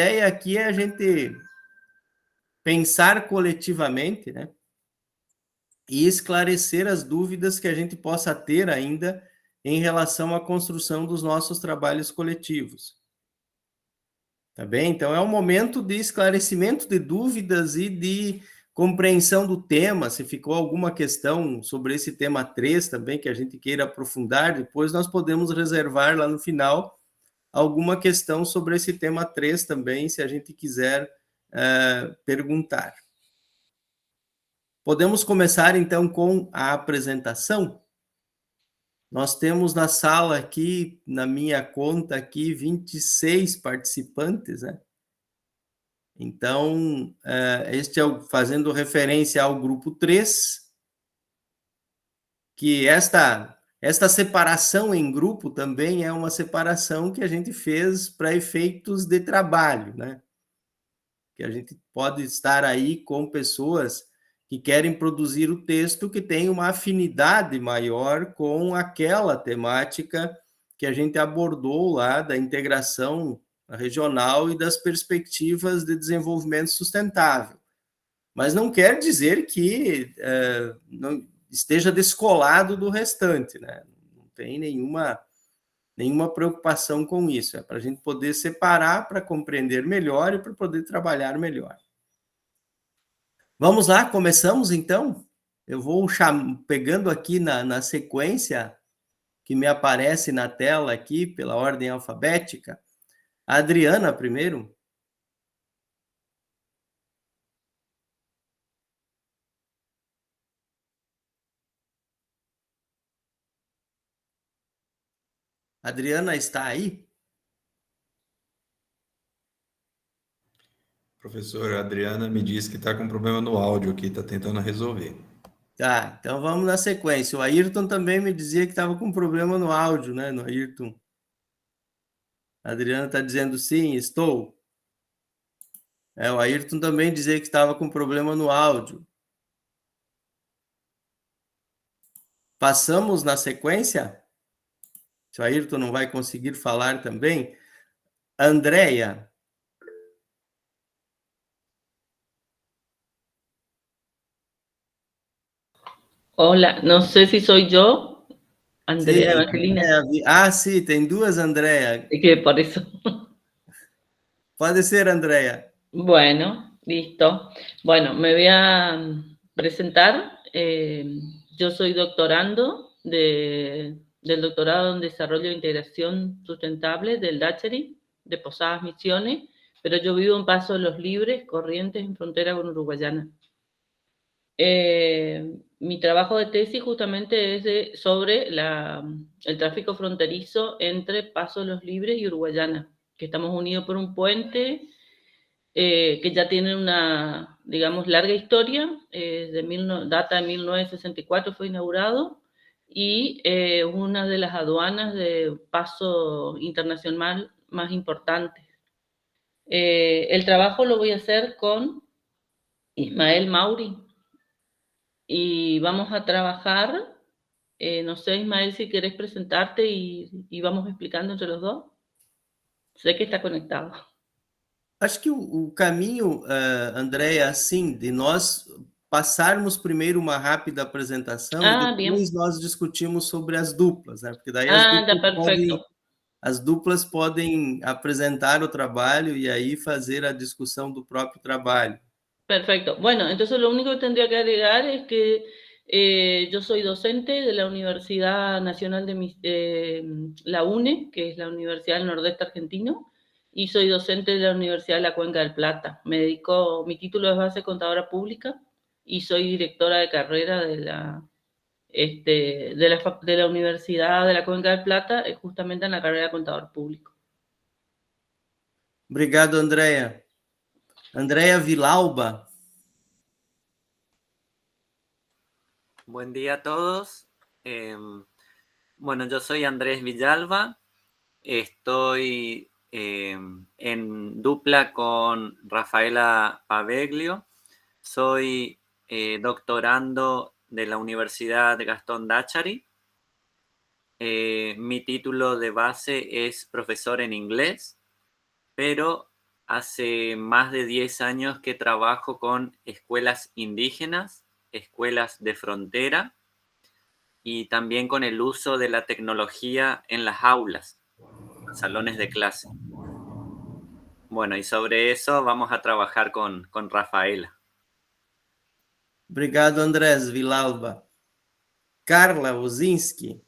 ideia aqui é a gente pensar coletivamente, né? E esclarecer as dúvidas que a gente possa ter ainda em relação à construção dos nossos trabalhos coletivos. Tá bem? Então, é um momento de esclarecimento de dúvidas e de compreensão do tema. Se ficou alguma questão sobre esse tema 3 também, que a gente queira aprofundar, depois nós podemos reservar lá no final alguma questão sobre esse tema 3 também, se a gente quiser perguntar. Podemos começar, então, com a apresentação. Nós temos na sala aqui, na minha conta aqui, 26 participantes, né? Então, este é fazendo referência ao grupo 3, que esta separação em grupo também é uma separação que a gente fez para efeitos de trabalho, né? Que a gente pode estar aí com pessoas que querem produzir o texto que tem uma afinidade maior com aquela temática que a gente abordou lá da integração regional e das perspectivas de desenvolvimento sustentável. Mas não quer dizer que não esteja descolado do restante, né? Não tem nenhuma preocupação com isso. É para a gente poder separar, para compreender melhor e para poder trabalhar melhor. Vamos lá, começamos então? Eu vou pegando aqui na sequência que me aparece na tela aqui, pela ordem alfabética. A Adriana primeiro. Adriana está aí? Professor, a Adriana me disse que está com problema no áudio aqui, está tentando resolver. Tá, então vamos na sequência. O Ayrton também me dizia que estava com problema no áudio, né, no Ayrton. A Adriana está dizendo sim, estou. O Ayrton também dizia que estava com problema no áudio. Passamos na sequência? Se o Ayrton não vai conseguir falar também. Andréia. Hola, no sé si soy yo, Andrea Sim, Evangelina. sim, tem duas Andréia. Es que por eso. Pode ser, Andréia. Bueno, listo. Bueno, me voy a presentar. Yo soy doctorando del doctorado en Desarrollo e Integración Sustentable del DACHERI, de Posadas Misiones, pero yo vivo en Paso de los Libres, Corrientes, en frontera con Uruguayana. Mi trabajo de tesis justamente es sobre el tráfico fronterizo entre Paso de los Libres y Uruguayana, que estamos unidos por un puente que ya tiene una, digamos, larga historia, data de 1964 fue inaugurado, y una de las aduanas de paso internacional más importantes. El trabajo lo voy a hacer con Ismael Mauri, y vamos a trabajar, no sé, Ismael, si querés presentarte y vamos explicando entre los dos. Sé que está conectado. Acho que o caminho, Andréia, assim, de nós passarmos primeiro uma rápida apresentação e depois nós discutimos sobre as duplas, né? Porque daí as duplas podem apresentar o trabalho e aí fazer a discussão do próprio trabalho. Perfecto. Bueno, entonces lo único que tendría que agregar es que yo soy docente de la Universidad Nacional de la UNE, que es la Universidad del Nordeste Argentino, y soy docente de la Universidad de la Cuenca del Plata. Mi título es base contadora pública y soy directora de carrera de la Universidad de la Cuenca del Plata, justamente en la carrera de contador público. Obrigado, Andréia. Andréia Villalba. Buen día a todos. Bueno, yo soy Andrés Villalba. Estoy en dupla con Rafaela Paveglio. Soy doctorando de la Universidad de Gastón Dáchari. Mi título de base es profesor en inglés, pero hace más de 10 años que trabajo con escuelas indígenas, escuelas de frontera y también con el uso de la tecnología en las aulas, salones de clase. Bueno, y sobre eso vamos a trabajar con Rafaela. Obrigado, Andrés Vilalba. Carla Ozinski.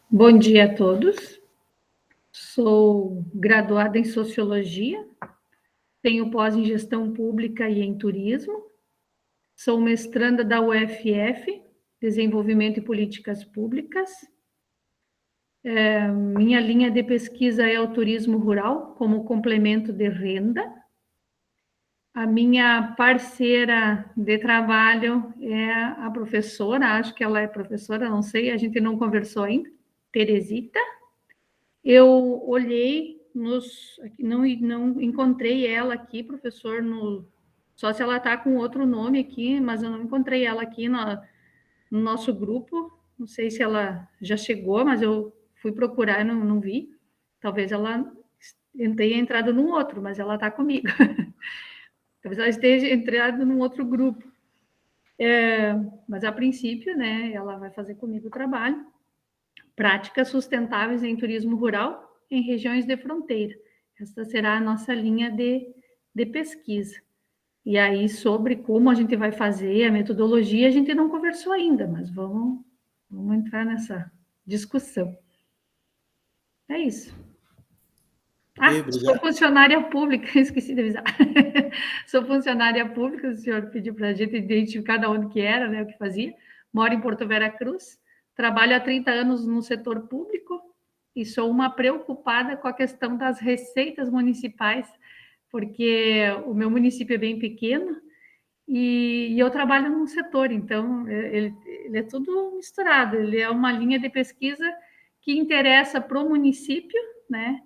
Bom dia a todos. Sou graduada em Sociologia, tenho pós em Gestão Pública e em Turismo, sou mestranda da UFF, Desenvolvimento e Políticas Públicas. Minha linha de pesquisa é o turismo rural como complemento de renda. A minha parceira de trabalho é a professora, acho que ela é professora, não sei, a gente não conversou ainda, Teresita. Eu olhei, não encontrei ela aqui, professor, só se ela está com outro nome aqui, mas eu não encontrei ela aqui no nosso grupo. Não sei se ela já chegou, mas eu fui procurar e não vi. Talvez ela tenha entrado num outro, mas ela está comigo. Talvez ela esteja entrada num outro grupo. Mas, a princípio, né, ela vai fazer comigo o trabalho. Práticas sustentáveis em turismo rural em regiões de fronteira. Essa será a nossa linha de pesquisa. E aí, sobre como a gente vai fazer a metodologia, a gente não conversou ainda, mas vamos entrar discussão. É isso. Sou funcionária pública, esqueci de avisar. Sou funcionária pública, o senhor pediu para a gente identificar de onde que era, né, o que fazia. Moro em Porto Vera Cruz, trabalho há 30 anos no setor público e sou uma preocupada com a questão das receitas municipais, porque o meu município é bem pequeno e eu trabalho num setor, então ele é tudo misturado, ele é uma linha de pesquisa que interessa para o município, né?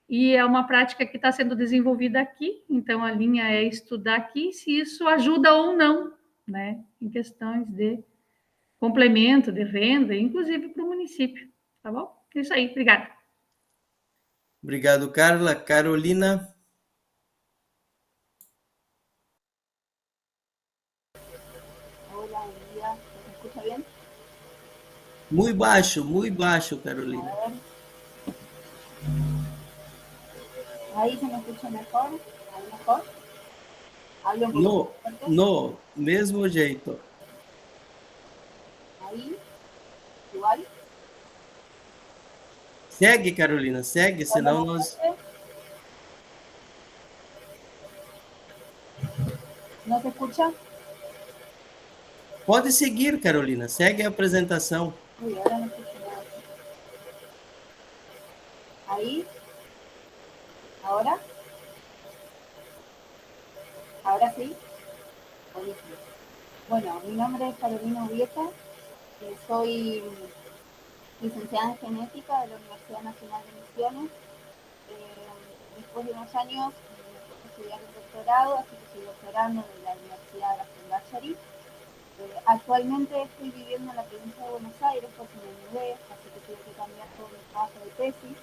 E é uma prática que está sendo desenvolvida aqui, então a linha é estudar aqui se isso ajuda ou não, né? Em questões de complemento, de renda, inclusive para o município, tá bom? É isso aí, obrigada. Obrigado, Carla. Carolina. Hola, buen día. ¿Me escucha bien? Muy baixo, Carolina. A ver. Ahí se me escucha mejor. ¿Ahí mejor? ¿Hablo un poco fuerte? No, mesmo jeito. Ahí, igual. Segue, Carolina, segue, senão nós... ¿No se escucha? Pode seguir, Carolina, segue a apresentação. Uy, ahora no escucho nada. Ahí. ¿Ahora? ¿Ahora sí? Buenísimo. Bueno, mi nombre es Carolina Ubieta, soy licenciada en genética de la Universidad Nacional de Misiones. Después de unos años me fui a estudiar un doctorado, así que estoy doctorando de la Universidad de la Chari. Actualmente estoy viviendo en la provincia de Buenos Aires porque me mudé, así que tuve que cambiar todo mi trabajo de tesis,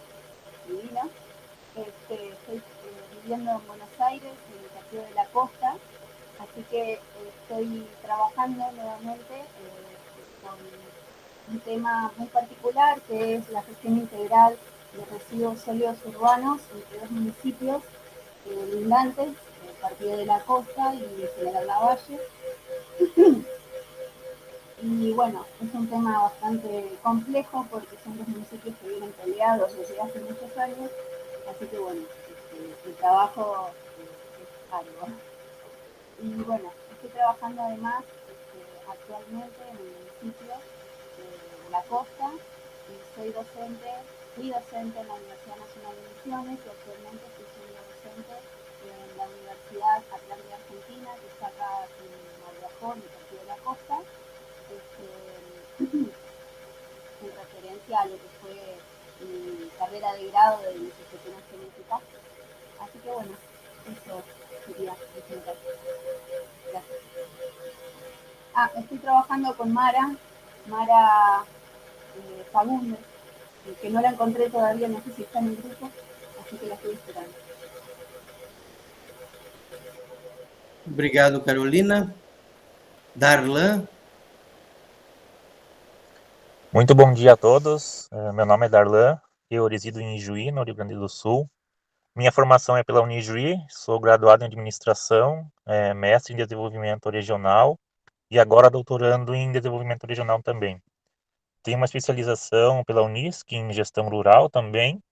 divina. Estoy viviendo en Buenos Aires, en el Partido de la Costa, así que estoy trabajando nuevamente con un tema muy particular que es la gestión integral de residuos sólidos urbanos entre dos municipios lindantes, el Partido de la Costa y General Lavalle. Y bueno, es un tema bastante complejo porque son dos municipios que vienen peleados desde hace muchos años, así que bueno, el trabajo es arduo. Y bueno, estoy trabajando además actualmente en el municipio de La Costa y fui docente en la Universidad Nacional de Misiones y actualmente estoy siendo docente en la Universidad Atlántica Argentina, que está acá en Margajón, en el Partido de la Costa, en referencia a lo que fue mi carrera de grado de licenciatura en genética. Así que bueno, eso sería presentar. Gracias. Estoy trabajando con Mara Fagundes, que no la encontré todavía, no sé si está en el grupo, así que la estoy esperando. Obrigado, Carolina. Darlan. Muito bom dia a todos. Meu nome é Darlan, eu resido em Ijuí, no Rio Grande do Sul. Minha formação é pela Unijuí, sou graduado em administração, mestre em desenvolvimento regional e agora doutorando em desenvolvimento regional também. Tenho uma especialização pela Unisc em gestão rural também.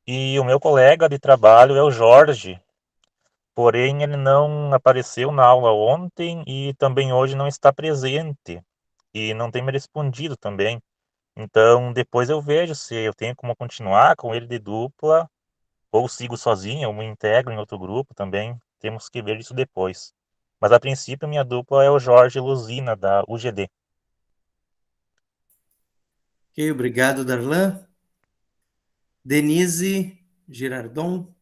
E o meu colega de trabalho é o Jorge, porém ele não apareceu na aula ontem e também hoje não está presente e não tem me respondido também. Então, depois eu vejo se eu tenho como continuar com ele de dupla, ou sigo sozinho, ou me integro em outro grupo também. Temos que ver isso depois. Mas, a princípio, minha dupla é o Jorge Luzina, da UGD. Ok, obrigado, Darlan. Denise Girardon.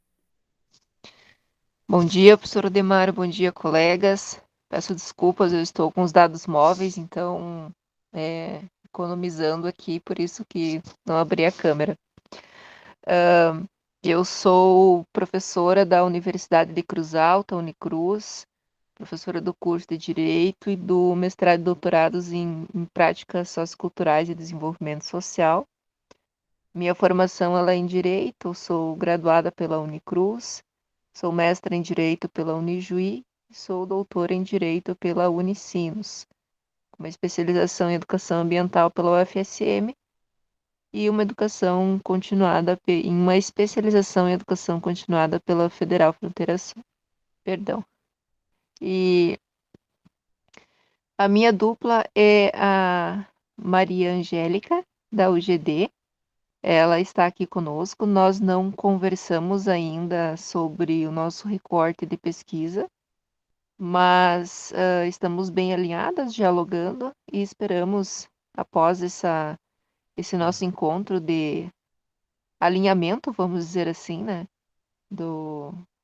Bom dia, professor Ademar, bom dia, colegas. Peço desculpas, eu estou com os dados móveis, então, economizando aqui, por isso que não abri a câmera. Eu sou professora da Universidade de Cruz Alta, Unicruz, professora do curso de Direito e do mestrado e doutorados em práticas socioculturais e desenvolvimento social. Minha formação ela é em Direito, sou graduada pela Unicruz, sou mestra em Direito pela Unijuí e sou doutora em Direito pela Unicinos, com uma especialização em Educação Ambiental pela UFSM e uma educação continuada em uma especialização em Educação Continuada pela Federal Fronteira Sul. E a minha dupla é a Maria Angélica, da UGD. Ela está aqui conosco. Nós não conversamos ainda sobre o nosso recorte de pesquisa, mas estamos bem alinhadas, dialogando, e esperamos, após esse nosso encontro de alinhamento, vamos dizer assim, né,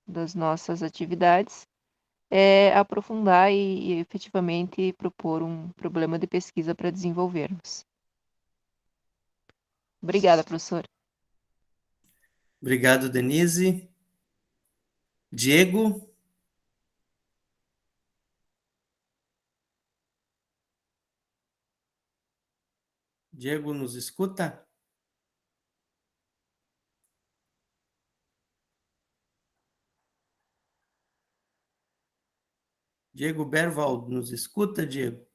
das nossas atividades, aprofundar e efetivamente propor um problema de pesquisa para desenvolvermos. Obrigada, professor. Obrigado, Denise. Diego. Diego, nos escuta? Diego Berwald, nos escuta, Diego?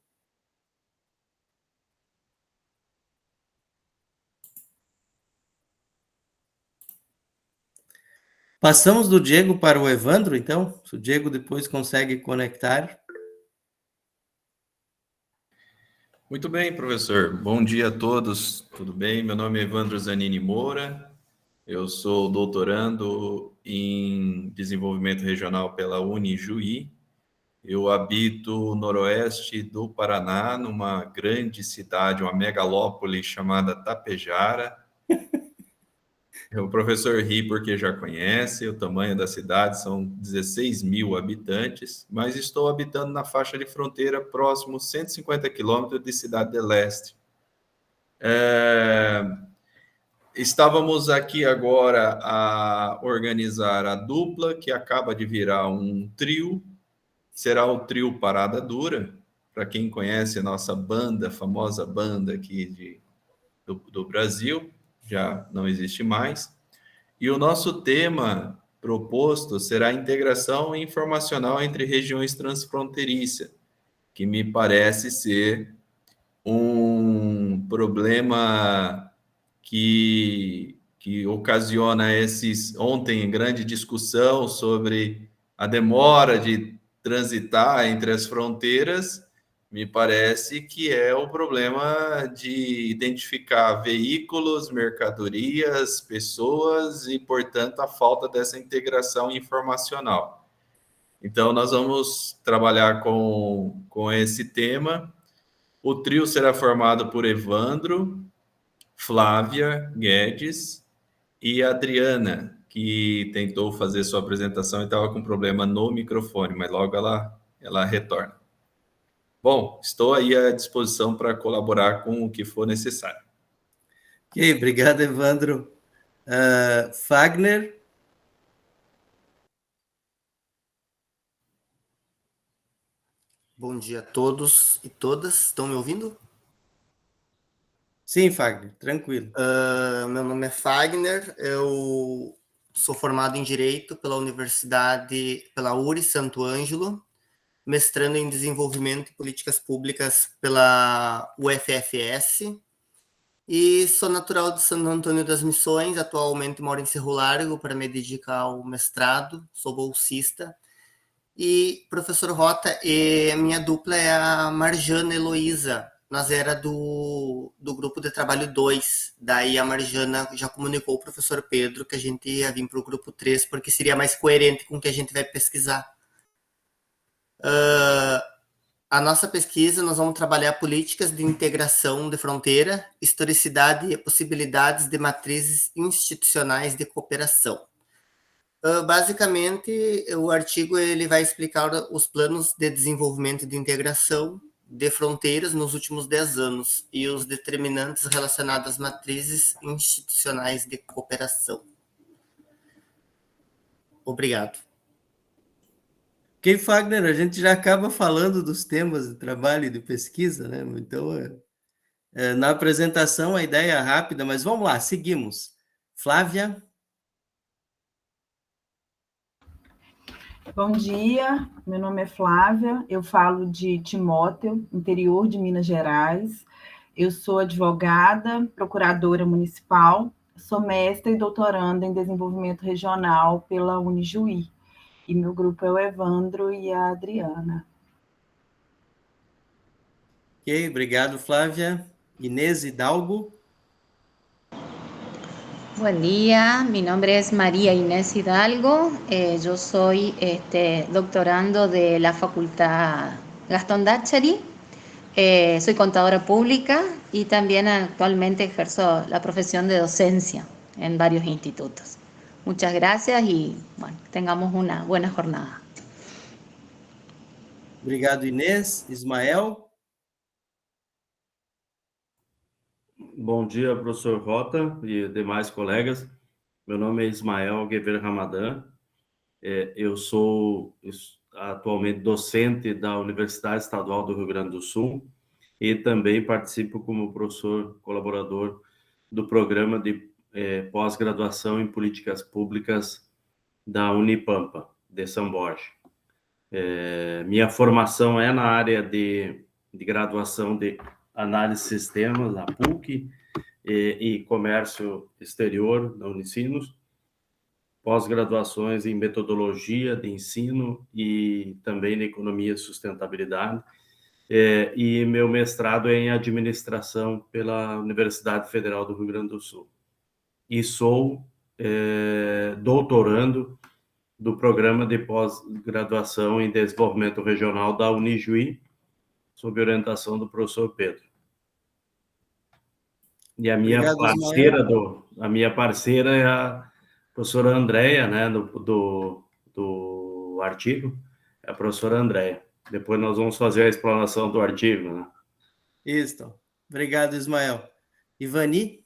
Passamos do Diego para o Evandro, então? Se o Diego depois consegue conectar. Muito bem, professor. Bom dia a todos. Tudo bem? Meu nome é Evandro Zanini Moura. Eu sou doutorando em desenvolvimento regional pela Unijuí. Eu habito no noroeste do Paraná, numa grande cidade, uma megalópole chamada Tapejara. O professor ri porque já conhece, o tamanho da cidade são 16 mil habitantes, mas estou habitando na faixa de fronteira próximo 150 quilômetros de Cidade del Este. Estávamos aqui agora a organizar a dupla, que acaba de virar um trio, será o trio Parada Dura, para quem conhece a nossa banda, famosa banda aqui do Brasil, já não existe mais. E o nosso tema proposto será a integração informacional entre regiões transfronteiriças, que me parece ser um problema que ocasiona ontem grande discussão sobre a demora de transitar entre as fronteiras. Me parece que é o problema de identificar veículos, mercadorias, pessoas e, portanto, a falta dessa integração informacional. Então, nós vamos trabalhar com esse tema. O trio será formado por Evandro, Flávia Guedes e Adriana, que tentou fazer sua apresentação e estava com problema no microfone, mas logo ela retorna. Bom, estou aí à disposição para colaborar com o que for necessário. Ok, obrigado, Evandro. Fagner. Bom dia a todos e todas. Estão me ouvindo? Sim, Fagner, tranquilo. Meu nome é Fagner, eu sou formado em Direito pela URI Santo Ângelo, mestrando em Desenvolvimento e Políticas Públicas pela UFFS, e sou natural de Santo Antônio das Missões, atualmente moro em Cerro Largo para me dedicar ao mestrado, sou bolsista. E, professor Rota, a minha dupla é a Marjana Heloísa. Nós era do grupo de trabalho 2. Daí a Marjana já comunicou ao professor Pedro que a gente ia vir para o grupo 3, porque seria mais coerente com o que a gente vai pesquisar. A nossa pesquisa, nós vamos trabalhar políticas de integração de fronteira, historicidade e possibilidades de matrizes institucionais de cooperação. Basicamente, o artigo ele vai explicar os planos de desenvolvimento de integração de fronteiras nos últimos 10 anos e os determinantes relacionados às matrizes institucionais de cooperação. Obrigado. Ok, Fagner, a gente já acaba falando dos temas de trabalho e de pesquisa, né? Então, na apresentação, a ideia é rápida, mas vamos lá, seguimos. Flávia? Bom dia, meu nome é Flávia, eu falo de Timóteo, interior de Minas Gerais. Eu sou advogada, procuradora municipal, sou mestra e doutoranda em desenvolvimento regional pela Unijuí. E meu grupo é o Evandro e a Adriana. Ok, obrigado, Flávia. Inês Hidalgo? Buen día, mi nombre es María Inés Hidalgo, yo soy doctorando de la Facultad Gastón Dacheri, soy contadora pública y también actualmente ejerzo la profesión de docencia en varios institutos. Muchas gracias y bueno, tengamos una buena jornada. Obrigado, Inês. Ismael? Bom dia, professor Rota e demais colegas. Meu nome é Ismael Guevara Ramadan. Eu sou atualmente docente da Universidade Estadual do Rio Grande do Sul e também participo como professor colaborador do programa de pós-graduação em políticas públicas da Unipampa, de São Borja. Minha formação é na área de graduação de análise de sistemas, na PUC, e comércio exterior, na Unicinos, pós-graduações em metodologia de ensino e também na economia e sustentabilidade, e meu mestrado é em administração pela Universidade Federal do Rio Grande do Sul. E sou doutorando do programa de pós-graduação em desenvolvimento regional da Unijuí, sob orientação do professor Pedro. E a minha parceira é a professora Andréia, né, do artigo, é a professora Andréia. Depois nós vamos fazer a explanação do artigo, né? Isso. Obrigado, Ismael. Ivani?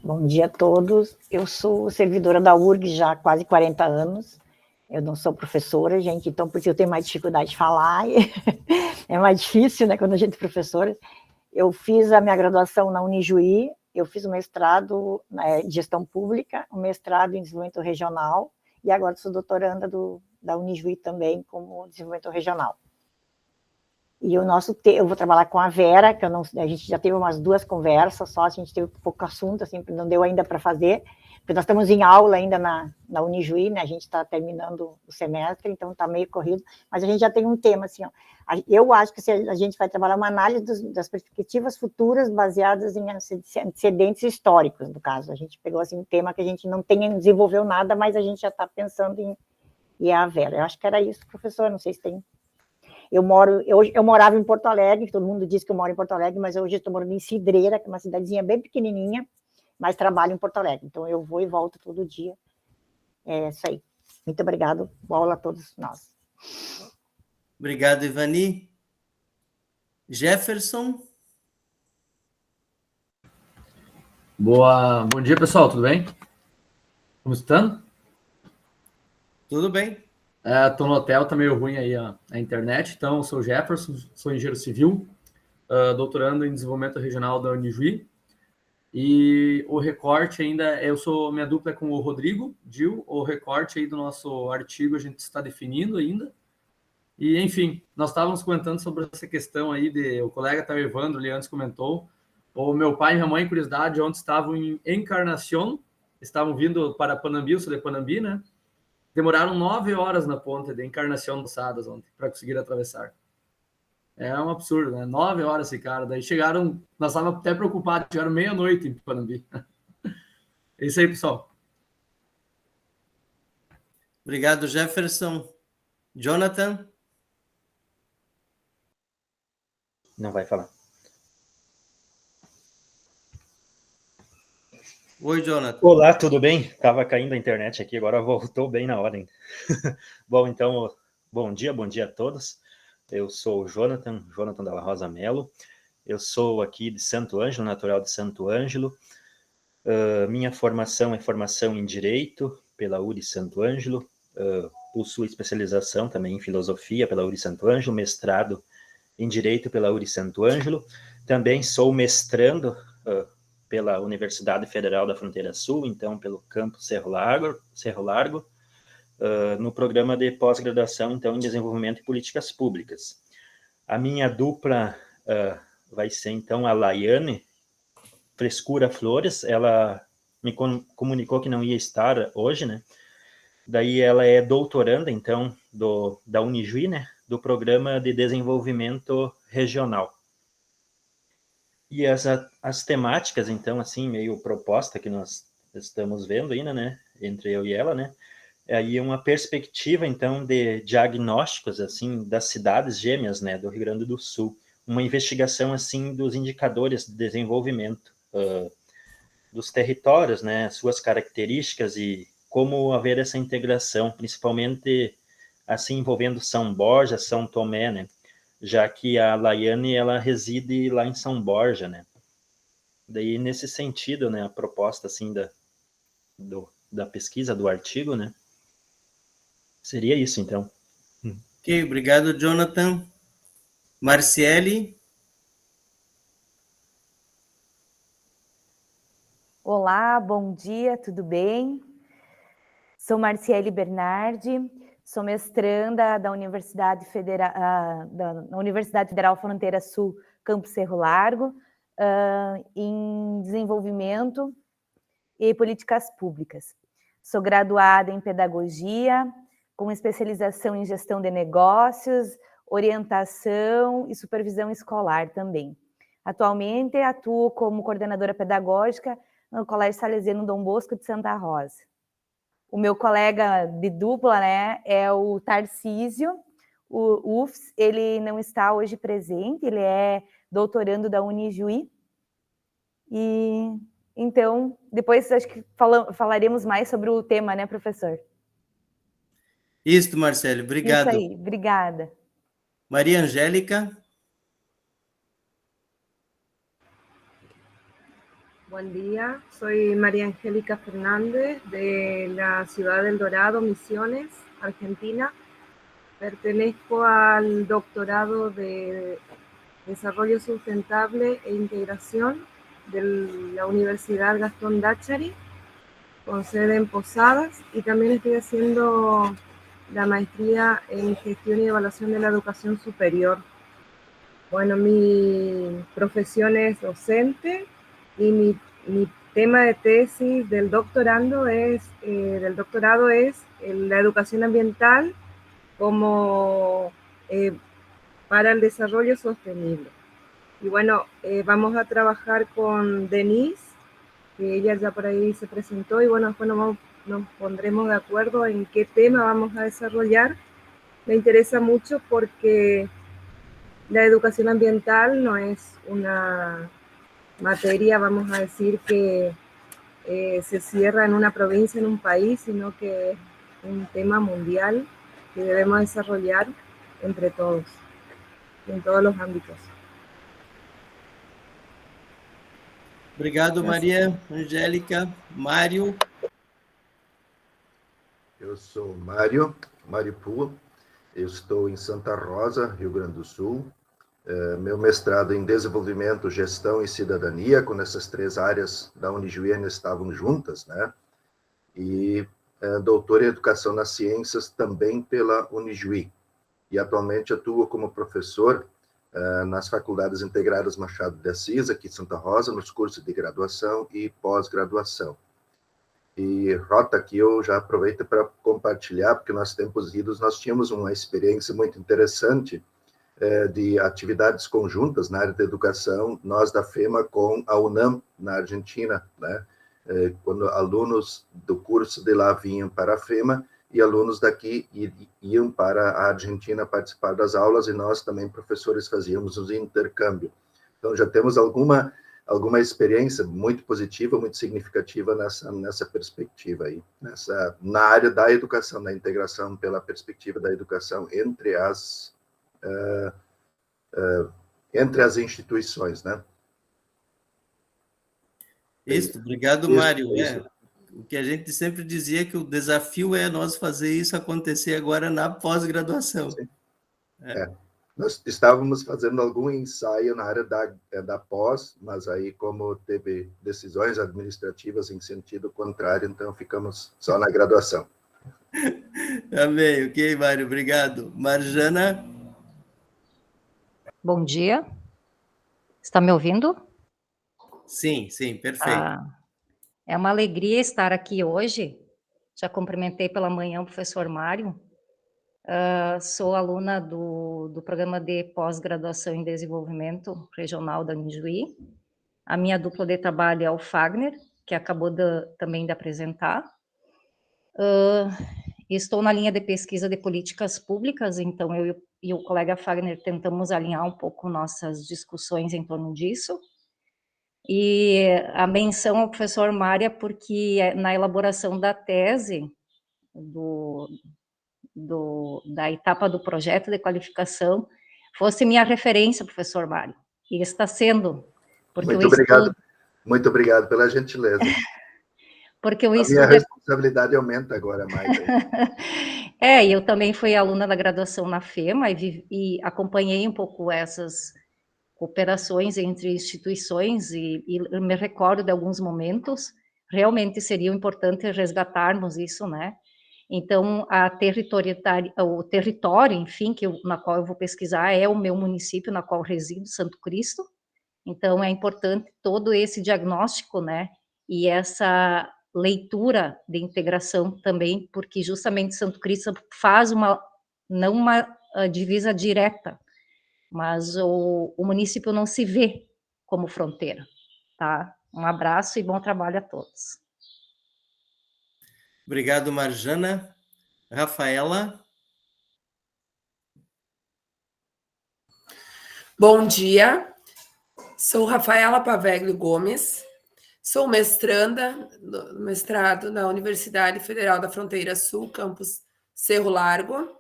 Bom dia a todos. Eu sou servidora da URG já há quase 40 anos. Eu não sou professora, gente, então por isso eu tenho mais dificuldade de falar. É mais difícil, né, quando a gente é professora. Eu fiz a minha graduação na Unijuí, eu fiz o mestrado em gestão pública, o mestrado em desenvolvimento regional, e agora sou doutoranda da Unijuí também, como desenvolvimento regional. E eu vou trabalhar com a Vera, que a gente já teve umas 2 conversas só, a gente teve pouco assunto, assim, não deu ainda para fazer, porque nós estamos em aula ainda na Unijuí, né, a gente está terminando o semestre, então está meio corrido, mas a gente já tem um tema, assim, ó, eu acho que a gente vai trabalhar uma análise das perspectivas futuras baseadas em antecedentes históricos, no caso, a gente pegou, assim, um tema que a gente não desenvolveu nada, mas a gente já está pensando em a Vera. Eu acho que era isso, professor, não sei se tem... Eu morava em Porto Alegre, todo mundo diz que eu moro em Porto Alegre, mas hoje estou morando em Cidreira, que é uma cidadezinha bem pequenininha, mas trabalho em Porto Alegre. Então, eu vou e volto todo dia. É isso aí. Muito obrigado. Boa aula a todos nós. Obrigado, Ivani. Jefferson? Bom dia, pessoal, tudo bem? Como escutando? Tudo bem. Estou no hotel, tá meio ruim aí a internet. Então, eu sou o Jefferson, sou engenheiro civil, doutorando em desenvolvimento regional da Unijuí. E o recorte ainda, minha dupla é com o Rodrigo Dil, o recorte aí do nosso artigo a gente está definindo ainda. E, enfim, nós estávamos comentando sobre essa questão aí, o colega tá, Evandro, ali antes comentou, o meu pai e minha mãe, curiosidade, ontem estavam em Encarnação, estavam vindo para Panambi, eu sou de Panambi, né? Demoraram 9 horas na ponte de Encarnação dos Sadas ontem, para conseguir atravessar. É um absurdo, né? 9 horas esse cara. Daí chegaram, nós estávamos até preocupados, chegaram meia-noite em Panambi. É isso aí, pessoal. Obrigado, Jefferson. Jonathan? Não vai falar. Oi, Jonathan. Olá, tudo bem? Estava caindo a internet aqui, agora voltou bem na hora. Bom, então, bom dia a todos. Eu sou o Jonathan Dalla Rosa Melo. Eu sou aqui de Santo Ângelo, natural de Santo Ângelo. Minha formação é formação em Direito pela URI Santo Ângelo. Possuo especialização também em Filosofia pela URI Santo Ângelo, mestrado em Direito pela URI Santo Ângelo. Também sou mestrando pela Universidade Federal da Fronteira Sul, então pelo campus Cerro Largo, no programa de pós-graduação, então, em Desenvolvimento e Políticas Públicas. A minha dupla vai ser, então, a Laiane Frescura Flores. Ela me comunicou que não ia estar hoje, né? Daí ela é doutoranda, então, da Unijuí, né? Do Programa de Desenvolvimento Regional. E as temáticas, então, assim, meio proposta que nós estamos vendo ainda, né? Entre eu e ela, né? Aí uma perspectiva, então, de diagnósticos, assim, das cidades gêmeas, né, do Rio Grande do Sul. Uma investigação, assim, dos indicadores de desenvolvimento dos territórios, né, suas características e como haver essa integração, principalmente, assim, envolvendo São Borja, São Tomé, né, já que a Laiane, ela reside lá em São Borja, né. Daí, nesse sentido, né, a proposta, assim, da pesquisa, do artigo, né, seria isso, então. Ok, obrigado, Jonathan. Marciele? Olá, bom dia, tudo bem? Sou Marciele Bernardi, sou mestranda da Universidade Federal Fronteira Sul, Campus Cerro Largo, em Desenvolvimento e Políticas Públicas. Sou graduada em Pedagogia, com especialização em Gestão de Negócios, Orientação e Supervisão Escolar também. Atualmente atuo como coordenadora pedagógica no Colégio Salesiano Dom Bosco de Santa Rosa. O meu colega de dupla, né, é o Tarcísio, o UFS. Ele não está hoje presente, ele é doutorando da Unijuí. E então, depois acho que falaremos mais sobre o tema, né, professor? Isso, Marcelo, obrigado. Isso aí, obrigada. Maria Angélica? Buen día, soy María Angélica Fernández de la ciudad del Dorado, Misiones, Argentina. Pertenezco al doctorado de Desarrollo Sustentable e Integración de la Universidad Gastón Dáchari, con sede en Posadas, y también estoy haciendo la maestría en Gestión y Evaluación de la Educación Superior. Bueno, mi profesión es docente y mi tema de tesis del doctorado es la educación ambiental como para el desarrollo sostenible. Y bueno, vamos a trabajar con Denise, que ella ya por ahí se presentó, y bueno, después nos pondremos de acuerdo en qué tema vamos a desarrollar. Me interesa mucho porque la educación ambiental no es una materia, vamos a decir, que se cierra en una provincia, en un país, sino que es un tema mundial que debemos desarrollar entre todos, en todos los ámbitos. Obrigado, Maria Angélica. Mário. Eu sou Mário Pua, eu estou em Santa Rosa, Rio Grande do Sul. Meu mestrado em Desenvolvimento, Gestão e Cidadania, quando essas 3 áreas da Unijuí estavam juntas, né? E doutor em Educação nas Ciências também pela Unijuí. E atualmente atuo como professor nas Faculdades Integradas Machado de Assis, aqui em Santa Rosa, nos cursos de graduação e pós-graduação. E, Rota, aqui eu já aproveito para compartilhar, porque nos tempos idos nós tínhamos uma experiência muito interessante de atividades conjuntas na área da educação, nós da FEMA com a UNAM, na Argentina, né? Quando alunos do curso de lá vinham para a FEMA e alunos daqui iam para a Argentina participar das aulas, e nós também, professores, fazíamos os intercâmbio. Então, já temos alguma experiência muito positiva, muito significativa nessa perspectiva aí, na área da educação, da integração pela perspectiva da educação entre as instituições, né? Isso, obrigado, Mário. O que a gente sempre dizia é que o desafio é nós fazer isso acontecer agora na pós-graduação. Nós estávamos fazendo algum ensaio na área da pós, mas aí, como teve decisões administrativas em sentido contrário, então ficamos só na graduação. Amém. Ok, Mário, obrigado. Marjana? Bom dia. Está me ouvindo? Sim, perfeito. É uma alegria estar aqui hoje. Já cumprimentei pela manhã o professor Mário. Sou aluna do programa de pós-graduação em desenvolvimento regional da Unijuí. A minha dupla de trabalho é o Fagner, que acabou também de apresentar. Estou na linha de pesquisa de políticas públicas, então eu e o colega Fagner tentamos alinhar um pouco nossas discussões em torno disso. E a menção ao professor Mário, porque na elaboração da tese da etapa do projeto de qualificação, fosse minha referência, professor Mário, e está sendo. Porque Muito obrigado pela gentileza. Porque a minha responsabilidade aumenta agora mais. Eu também fui aluna da graduação na FEMA e acompanhei um pouco essas cooperações entre instituições e me recordo de alguns momentos. Realmente seria importante resgatarmos isso, né? Então, o território, enfim, na qual eu vou pesquisar é o meu município, na qual resido, Santo Cristo. Então, é importante todo esse diagnóstico, né? E essa leitura de integração também, porque justamente Santo Cristo faz não uma divisa direta, mas o município não se vê como fronteira, tá? Um abraço e bom trabalho a todos. Obrigado, Marjana. Rafaela? Bom dia, sou Rafaela Paveglio Gomes, sou mestrado na Universidade Federal da Fronteira Sul, campus Cerro Largo,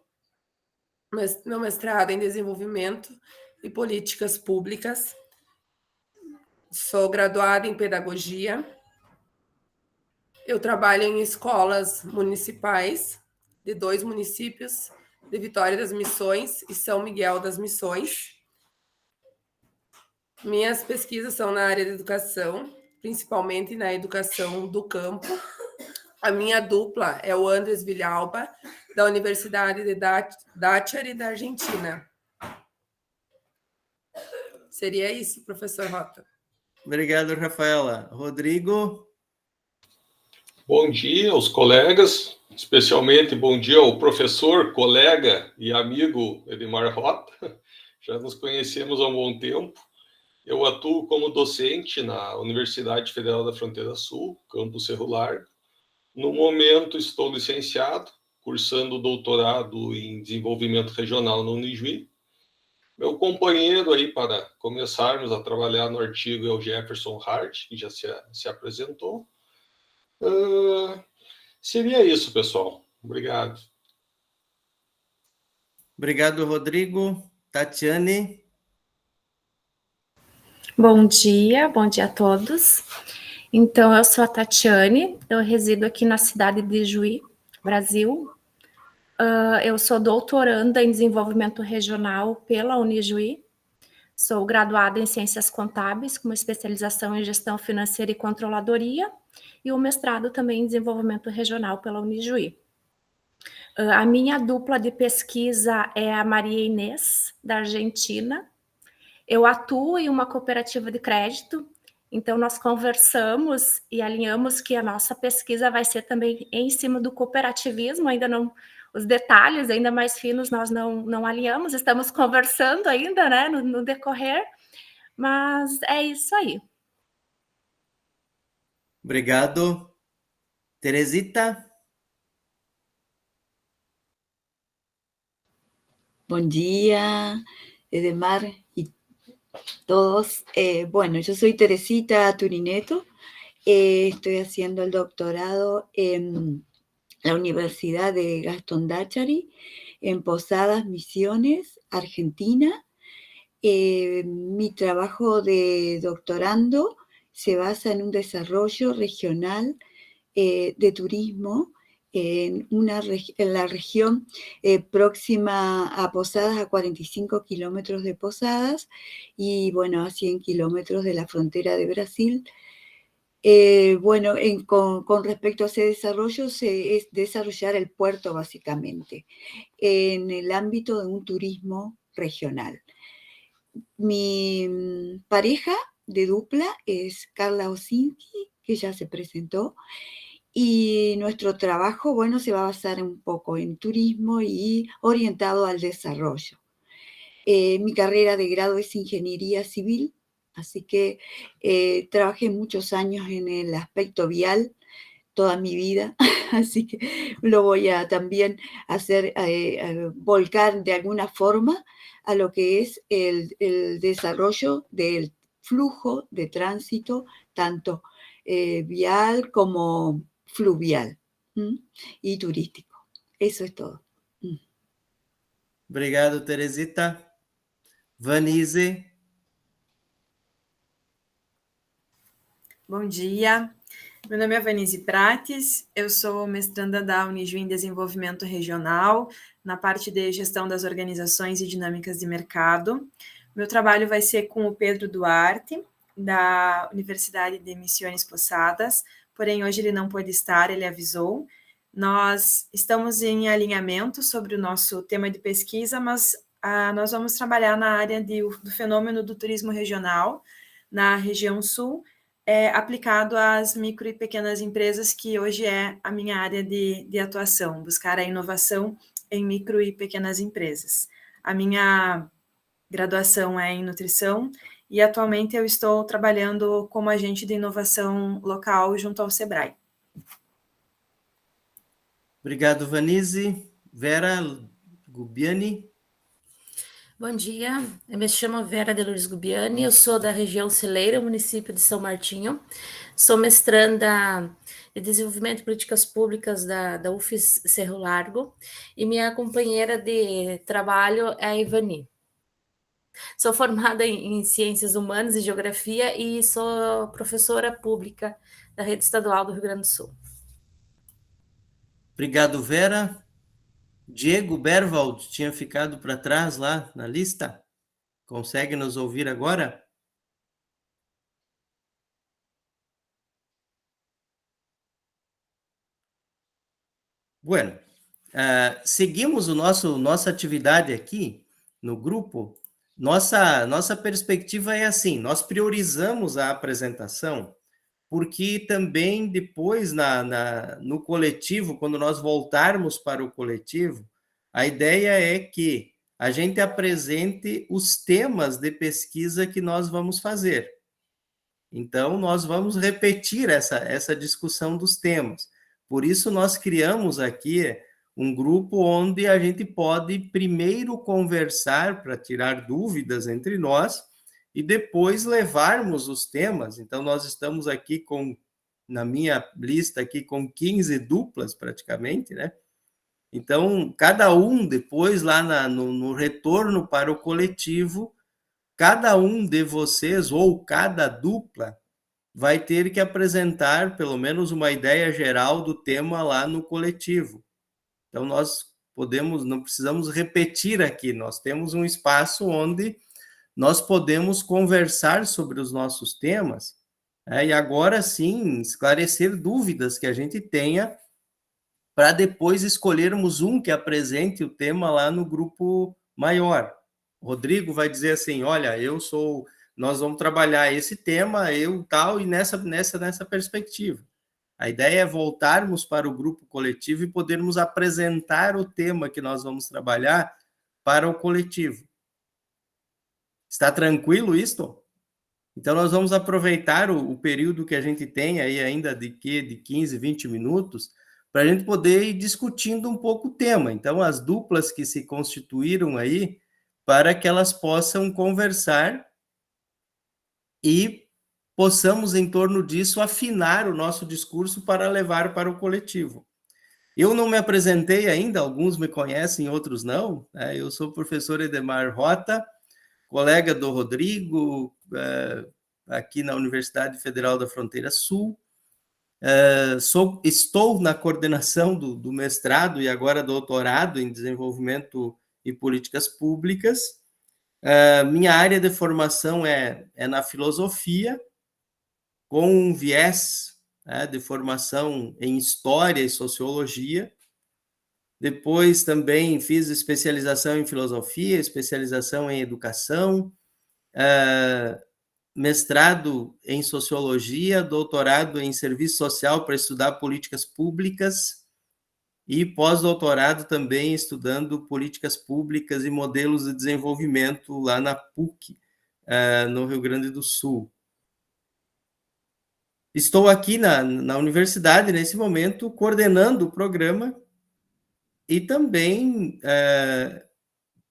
meu mestrado em Desenvolvimento e Políticas Públicas, sou graduada em Pedagogia, eu trabalho em escolas municipais de 2 municípios, de Vitória das Missões e São Miguel das Missões. Minhas pesquisas são na área de educação, principalmente na educação do campo. A minha dupla é o Andrés Villalba, da Universidade de Táchira, da Argentina. Seria isso, professor Rota. Obrigado, Rafaela. Rodrigo? Bom dia aos colegas, especialmente bom dia ao professor, colega e amigo Edmar Rota. Já nos conhecemos há um bom tempo. Eu atuo como docente na Universidade Federal da Fronteira Sul, campus Cerro Largo. No momento, estou licenciado, cursando doutorado em desenvolvimento regional na Unijuí. Meu companheiro aí para começarmos a trabalhar no artigo é o Jefferson Hart, que já se apresentou. Seria isso, pessoal. Obrigado. Obrigado, Rodrigo. Tatiane? Bom dia a todos. Então, eu sou a Tatiane, eu resido aqui na cidade de Juí, Brasil. Eu sou doutoranda em desenvolvimento regional pela Unijuí. Sou graduada em Ciências Contábeis, com uma especialização em Gestão Financeira e Controladoria, e um mestrado também em Desenvolvimento Regional pela Unijuí. A minha dupla de pesquisa é a Maria Inês, da Argentina. Eu atuo em uma cooperativa de crédito, então nós conversamos e alinhamos que a nossa pesquisa vai ser também em cima do cooperativismo, ainda não, os detalhes ainda mais finos nós não alinhamos, estamos conversando ainda, né, no decorrer, mas é isso aí. Obrigado. Teresita? Buen día, Edemar y todos. Bueno, yo soy Teresita Turineto, estoy haciendo el doctorado en la Universidad de Gastón Dáchari, en Posadas, Misiones, Argentina. Mi trabajo de doctorando se basa en un desarrollo regional de turismo en la región próxima a Posadas, a 45 kilómetros de Posadas, y bueno, a 100 kilómetros de la frontera de Brasil. Bueno, con respecto a ese desarrollo, es desarrollar el puerto básicamente, en el ámbito de un turismo regional. Mi pareja de dupla es Carla Osinski, que ya se presentó, y nuestro trabajo, bueno, se va a basar un poco en turismo y orientado al desarrollo. Mi carrera de grado es Ingeniería Civil, así que trabajé muchos años en el aspecto vial, toda mi vida, así que lo voy a también hacer, volcar de alguna forma a lo que es el desarrollo del flujo de tránsito, tanto vial como fluvial y turístico. Eso es todo. Obrigado, Teresita. Vanise. Bom dia, meu nome é Vanise Prates, eu sou mestranda da Unijuí em Desenvolvimento Regional, na parte de Gestão das Organizações e Dinâmicas de Mercado. Meu trabalho vai ser com o Pedro Duarte, da Universidade de Misiones Posadas, porém hoje ele não pôde estar, ele avisou. Nós estamos em alinhamento sobre o nosso tema de pesquisa, mas nós vamos trabalhar na área do fenômeno do turismo regional, na região sul, aplicado às micro e pequenas empresas, que hoje é a minha área de atuação, buscar a inovação em micro e pequenas empresas. A minha graduação é em nutrição e atualmente eu estou trabalhando como agente de inovação local junto ao Sebrae. Obrigado, Vanise. Vera Gubiani. Bom dia, eu me chamo Vera de Lourdes Gubiani, eu sou da região Celeira, município de São Martinho, sou mestranda de Desenvolvimento e Políticas Públicas da UFES Cerro Largo e minha companheira de trabalho é a Ivani. Sou formada em Ciências Humanas e Geografia e sou professora pública da Rede Estadual do Rio Grande do Sul. Obrigado, Vera. Diego Berwald tinha ficado para trás lá na lista. Consegue nos ouvir agora? Bueno, seguimos nossa atividade aqui no grupo. Nossa perspectiva é assim, nós priorizamos a apresentação, porque também depois no coletivo, quando nós voltarmos para o coletivo, a ideia é que a gente apresente os temas de pesquisa que nós vamos fazer. Então, nós vamos repetir essa discussão dos temas. Por isso, nós criamos aqui um grupo onde a gente pode primeiro conversar para tirar dúvidas entre nós, e depois levarmos os temas. Então, nós estamos aqui na minha lista aqui, com 15 duplas, praticamente, né? Então, cada um, depois, lá no retorno para o coletivo, cada um de vocês, ou cada dupla, vai ter que apresentar pelo menos uma ideia geral do tema lá no coletivo. Então, nós não precisamos repetir aqui, nós temos um espaço onde nós podemos conversar sobre os nossos temas, e agora sim esclarecer dúvidas que a gente tenha, para depois escolhermos um que apresente o tema lá no grupo maior. O Rodrigo vai dizer assim, olha, nós vamos trabalhar esse tema, eu tal, e nessa perspectiva. A ideia é voltarmos para o grupo coletivo e podermos apresentar o tema que nós vamos trabalhar para o coletivo. Está tranquilo isto? Então, nós vamos aproveitar o período que a gente tem aí ainda de 15, 20 minutos, para a gente poder ir discutindo um pouco o tema. Então, as duplas que se constituíram aí, para que elas possam conversar e possamos, em torno disso, afinar o nosso discurso para levar para o coletivo. Eu não me apresentei ainda, alguns me conhecem, outros não. Eu sou o professor Edemar Rota, colega do Rodrigo, aqui na Universidade Federal da Fronteira Sul. Estou na coordenação do mestrado e agora doutorado em Desenvolvimento e Políticas Públicas. Minha área de formação é na filosofia, com um viés de formação em História e Sociologia. Depois também fiz especialização em Filosofia, especialização em Educação, mestrado em Sociologia, doutorado em Serviço Social para estudar Políticas Públicas e pós-doutorado também estudando Políticas Públicas e Modelos de Desenvolvimento lá na PUC, no Rio Grande do Sul. Estou aqui na universidade, nesse momento, coordenando o programa e também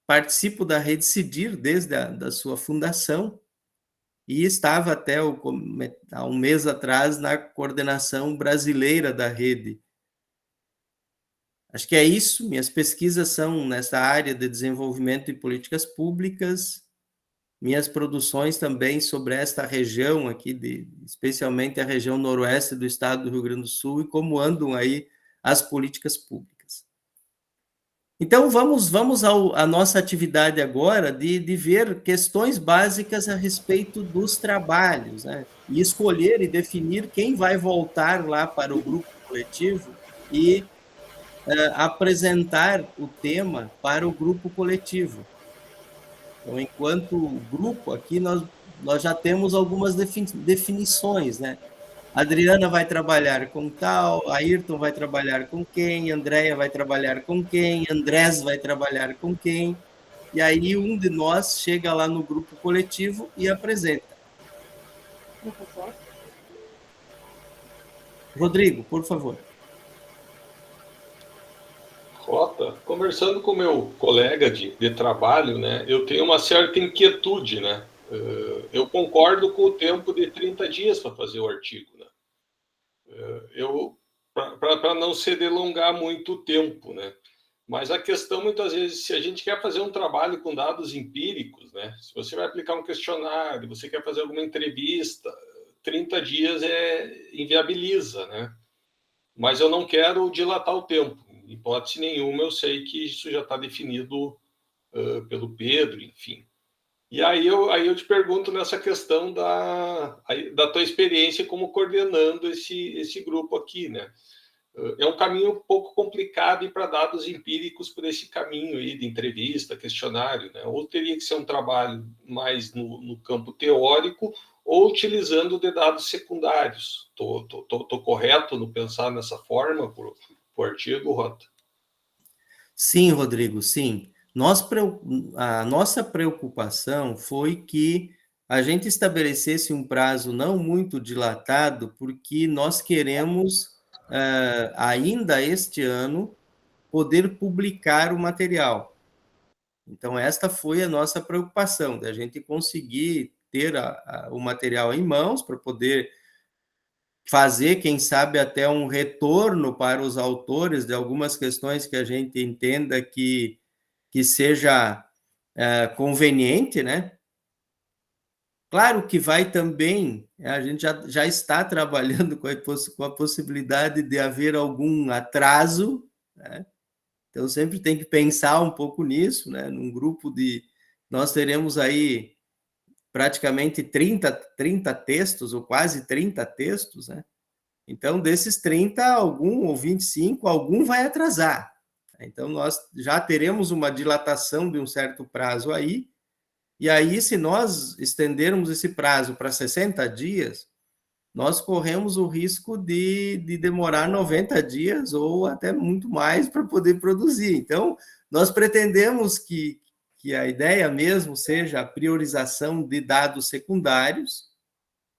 participo da Rede CIDIR desde a sua fundação e estava até há um mês atrás na coordenação brasileira da rede. Acho que é isso, minhas pesquisas são nessa área de desenvolvimento e políticas públicas, minhas produções também sobre esta região aqui, especialmente a região noroeste do estado do Rio Grande do Sul, e como andam aí as políticas públicas. Então, vamos à nossa atividade agora de ver questões básicas a respeito dos trabalhos, né? E escolher e definir quem vai voltar lá para o grupo coletivo e apresentar o tema para o grupo coletivo. Então, enquanto grupo, aqui nós já temos algumas definições, né? A Adriana vai trabalhar com tal, a Ayrton vai trabalhar com quem, a Andréia vai trabalhar com quem, Andrés vai trabalhar com quem, e aí um de nós chega lá no grupo coletivo e apresenta. Professor? Rodrigo, por favor. Rota, conversando com meu colega de trabalho, né, eu tenho uma certa inquietude, né? Eu concordo com o tempo de 30 dias para fazer o artigo, né? Para não se delongar muito o tempo, né? Mas a questão, muitas vezes, se a gente quer fazer um trabalho com dados empíricos, né? Se você vai aplicar um questionário, você quer fazer alguma entrevista, 30 dias inviabiliza, né? Mas eu não quero dilatar o tempo. Em hipótese nenhuma, eu sei que isso já está definido pelo Pedro, enfim. E aí eu te pergunto nessa questão da tua experiência como coordenando esse grupo aqui, né? É um caminho um pouco complicado ir para dados empíricos por esse caminho aí de entrevista, questionário, né? Ou teria que ser um trabalho mais no campo teórico ou utilizando de dados secundários. Tô correto no pensar nessa forma por artigo, Rota? Sim, Rodrigo, sim. A nossa preocupação foi que a gente estabelecesse um prazo não muito dilatado, porque nós queremos, ainda este ano, poder publicar o material. Então, esta foi a nossa preocupação, da gente conseguir ter o material em mãos para poder fazer, quem sabe, até um retorno para os autores de algumas questões que a gente entenda que seja conveniente, né? Claro que vai também, a gente já está trabalhando com a possibilidade de haver algum atraso, né? Então, sempre tem que pensar um pouco nisso, né? Num grupo nós teremos aí praticamente 30 textos, ou quase 30 textos, né? Então, desses 30, algum, ou 25, algum vai atrasar. Então, nós já teremos uma dilatação de um certo prazo aí, e aí, se nós estendermos esse prazo para 60 dias, nós corremos o risco de demorar 90 dias ou até muito mais para poder produzir. Então, nós pretendemos que a ideia mesmo seja a priorização de dados secundários,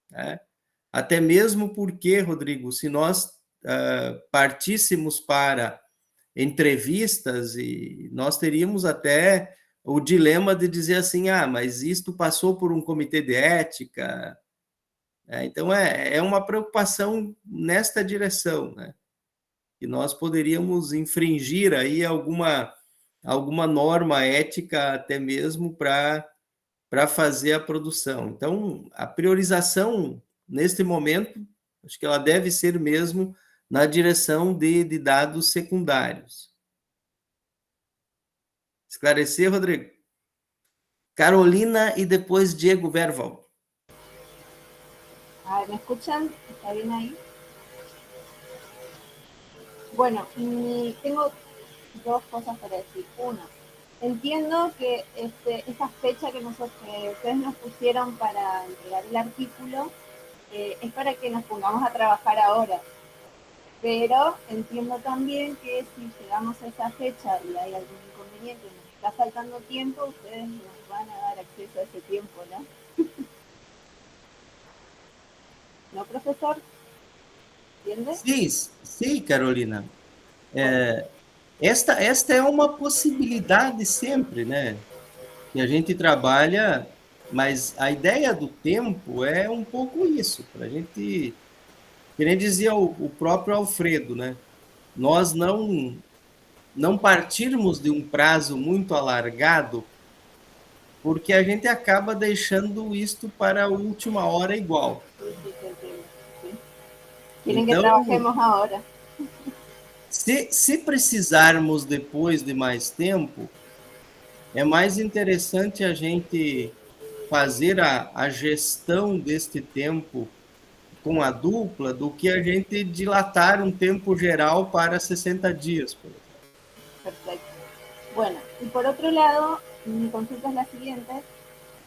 né? Até mesmo porque, Rodrigo, se nós partíssemos para entrevistas, e nós teríamos até o dilema de dizer assim, mas isto passou por um comitê de ética. Então, é uma preocupação nesta direção, né? Que nós poderíamos infringir aí alguma norma ética até mesmo para fazer a produção. Então, a priorização, neste momento, acho que ela deve ser mesmo na direção de dados secundários. Esclarecer, Rodrigo? Carolina y después Diego Verval. A ver, ¿me escuchan? ¿Está bien ahí? Bueno, tengo dos cosas para decir. Una, entiendo que esa fecha que ustedes nos pusieron para entregar el artículo es para que nos pongamos a trabajar ahora. Pero entiendo también que si llegamos a esa fecha y hay algún inconveniente, nos está faltando tiempo, ustedes nos van a dar acceso a ese tiempo, ¿no? ¿No, professor? Entende? Sim, Carolina. Esta é uma possibilidade sempre, né? Que a gente trabalha, mas a ideia do tempo é um pouco isso, para a gente, que nem dizia o próprio Alfredo, né? Nós não partirmos de um prazo muito alargado, porque a gente acaba deixando isto para a última hora igual. Querem que trabajemos agora. Se precisarmos depois de mais tempo, é mais interessante a gente fazer a gestão deste tempo com a dupla do que a gente dilatar um tempo geral para 60 dias. Perfecto. Bueno, y por otro lado, mi consulta es la siguiente.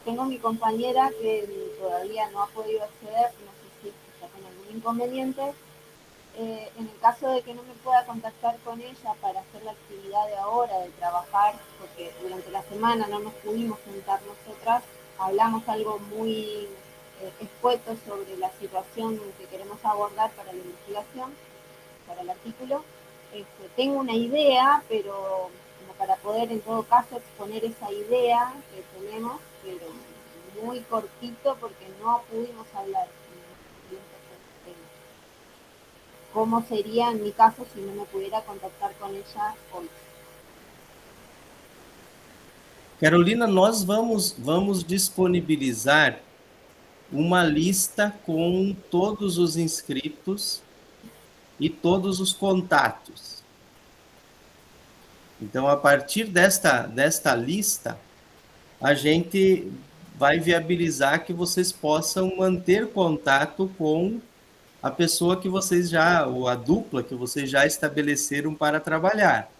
Tengo mi compañera que todavía no ha podido acceder, no sé si está con algún inconveniente. En el caso de que no me pueda contactar con ella para hacer la actividad de ahora, de trabajar, porque durante la semana no nos pudimos juntar nosotras, hablamos algo muy escueto sobre la situación que queremos abordar para la investigación, para el artículo. Tengo una idea, pero como para poder en todo caso exponer esa idea que tenemos, pero muy cortito porque no pudimos hablar. ¿Cómo sería en mi caso si no me pudiera contactar con ella hoy? Carolina, nós vamos disponibilizar uma lista com todos os inscritos e todos os contatos. Então, a partir desta lista, a gente vai viabilizar que vocês possam manter contato com a pessoa que vocês ou a dupla que vocês já estabeleceram para trabalhar.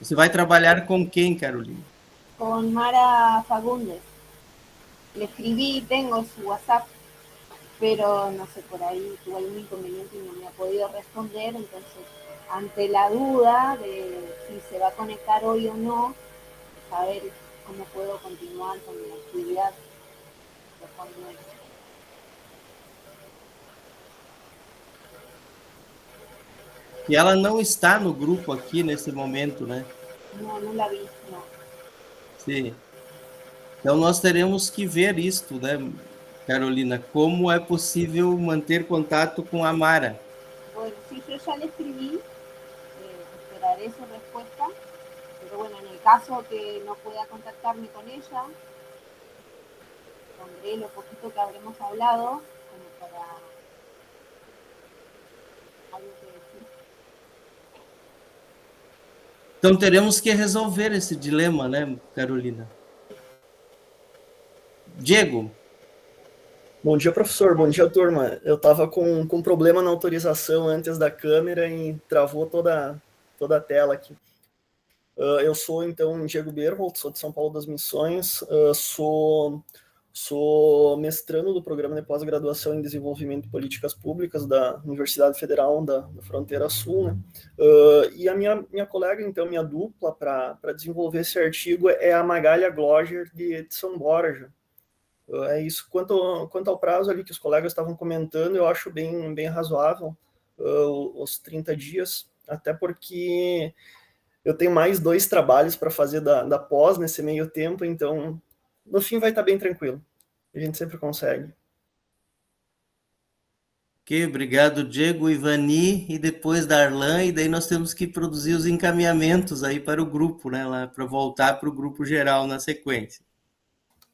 Você vai trabalhar com quem, Carolina? Com Mara Fagundes. Le escribí, tengo su WhatsApp, pero no sé, por ahí tuvo algún inconveniente y no me ha podido responder, entonces, ante la duda de si se va a conectar hoy o no, saber cómo puedo continuar con la actividad. E ela não está no grupo aqui nesse momento, né? Não la vi, não. Sim. Então, nós teremos que ver isto, né, Carolina? Como é possível manter contato com a Mara? Bueno, sí, yo ya le escribí, esperaré su respuesta, pero bueno, en el caso que no pueda contactarme con ella, pondré lo poquito que habremos hablado como para algo que decir. Então, teremos que resolver esse dilema, né, Carolina? Diego. Bom dia, professor. Bom dia, turma. Eu estava com problema na autorização antes da câmera e travou toda a tela aqui. Eu sou, então, Diego Berholt, sou de São Paulo das Missões, sou mestrando do Programa de Pós-Graduação em Desenvolvimento e Políticas Públicas da Universidade Federal da Fronteira Sul, né? E a minha colega, então, minha dupla para desenvolver esse artigo é a Magália Gloger de São Borja. É isso. Quanto ao prazo ali que os colegas estavam comentando, eu acho bem razoável os 30 dias, até porque eu tenho mais 2 trabalhos para fazer da pós nesse meio tempo, então no fim vai estar bem tranquilo. A gente sempre consegue. Ok, obrigado, Diego, Ivani, e depois Darlan, e daí nós temos que produzir os encaminhamentos aí para o grupo, né, lá para voltar para o grupo geral na sequência.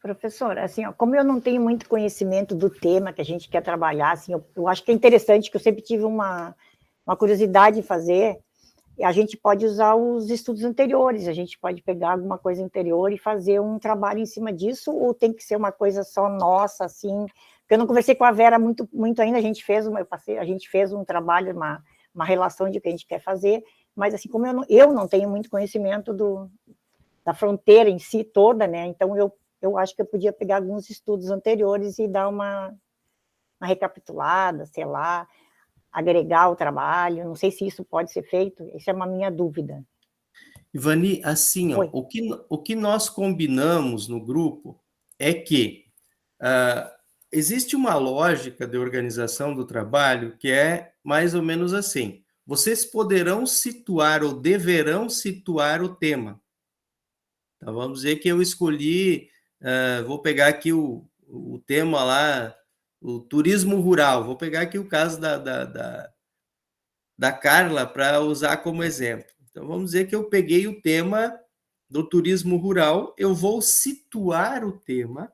Professor, assim, ó, como eu não tenho muito conhecimento do tema que a gente quer trabalhar, assim, eu acho que é interessante, que eu sempre tive uma curiosidade de fazer, a gente pode usar os estudos anteriores, a gente pode pegar alguma coisa anterior e fazer um trabalho em cima disso, ou tem que ser uma coisa só nossa, assim, porque eu não conversei com a Vera muito ainda, a gente fez um trabalho, uma relação de o que a gente quer fazer, mas assim, como eu não tenho muito conhecimento da fronteira em si toda, né, então eu acho que eu podia pegar alguns estudos anteriores e dar uma recapitulada, sei lá, agregar o trabalho, não sei se isso pode ser feito, essa é uma minha dúvida. Ivani, assim, ó, o que nós combinamos no grupo é que existe uma lógica de organização do trabalho que é mais ou menos assim, vocês poderão situar ou deverão situar o tema. Então, vamos dizer que eu escolhi, vou pegar aqui o tema lá, o turismo rural, vou pegar aqui o caso da Carla para usar como exemplo. Então, vamos dizer que eu peguei o tema do turismo rural, eu vou situar o tema,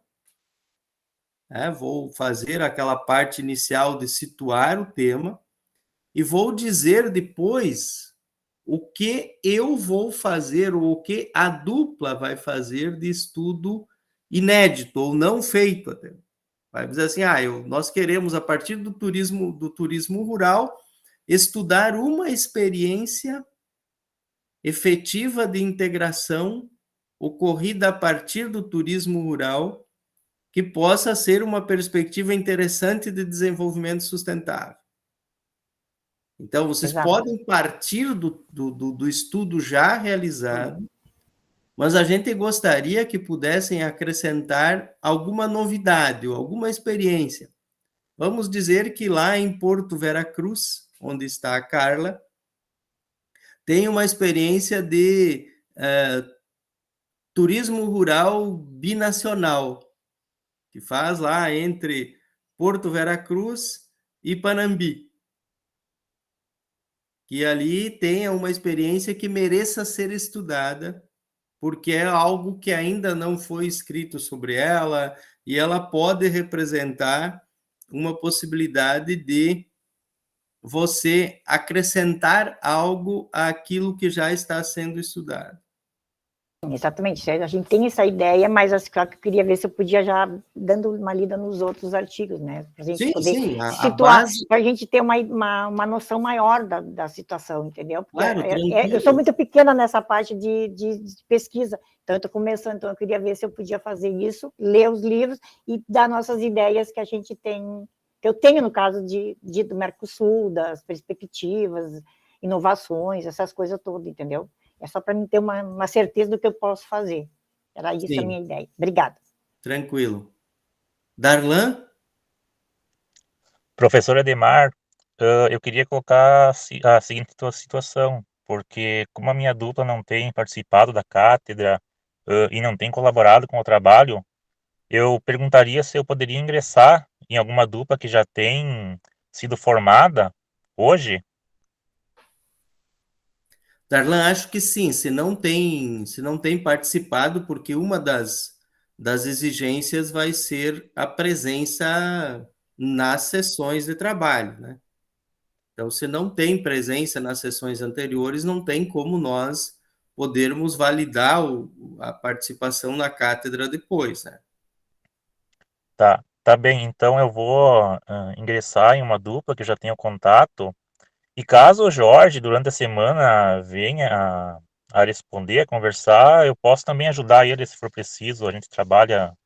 vou fazer aquela parte inicial de situar o tema, e vou dizer depois o que eu vou fazer, ou o que a dupla vai fazer de estudo inédito, ou não feito até. Vai dizer assim, nós queremos, a partir do turismo rural, estudar uma experiência efetiva de integração ocorrida a partir do turismo rural, que possa ser uma perspectiva interessante de desenvolvimento sustentável. Então, vocês podem partir do estudo já realizado, mas a gente gostaria que pudessem acrescentar alguma novidade ou alguma experiência. Vamos dizer que lá em Porto Veracruz, onde está a Carla, tem uma experiência de turismo rural binacional, que faz lá entre Porto Veracruz e Panambi. Que ali tenha uma experiência que mereça ser estudada, porque é algo que ainda não foi escrito sobre ela, e ela pode representar uma possibilidade de você acrescentar algo àquilo que já está sendo estudado. Exatamente, a gente tem essa ideia, mas assim, eu queria ver se eu podia já dando uma lida nos outros artigos, né? Para a gente poder situar, para a gente ter uma noção maior da situação, entendeu? Porque eu sou muito pequena nessa parte de pesquisa, então eu estou começando, então eu queria ver se eu podia fazer isso, ler os livros e dar nossas ideias que a gente tem, que eu tenho no caso do Mercosul, das perspectivas, inovações, essas coisas todas, entendeu? É só para mim ter uma certeza do que eu posso fazer. Era isso a minha ideia. Obrigada. Tranquilo. Darlan? Professor Edmar, eu queria colocar a seguinte situação, porque como a minha dupla não tem participado da cátedra e não tem colaborado com o trabalho, eu perguntaria se eu poderia ingressar em alguma dupla que já tem sido formada hoje. Darlan, acho que sim, se não tem participado, porque uma das das exigências vai ser a presença nas sessões de trabalho, né? Então, se não tem presença nas sessões anteriores, não tem como nós podermos validar a participação na cátedra depois, né? Tá bem. Então eu vou ingressar em uma dupla que eu já tenho contato. E caso o Jorge, durante a semana, venha a responder, a conversar, eu posso também ajudar ele se for preciso. A gente trabalha,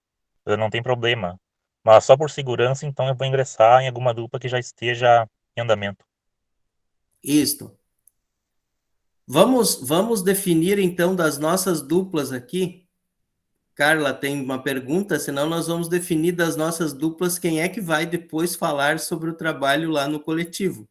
não tem problema. Mas só por segurança, então eu vou ingressar em alguma dupla que já esteja em andamento. Isto. Vamos definir, então, das nossas duplas aqui. Carla tem uma pergunta, senão nós vamos definir das nossas duplas quem é que vai depois falar sobre o trabalho lá no coletivo.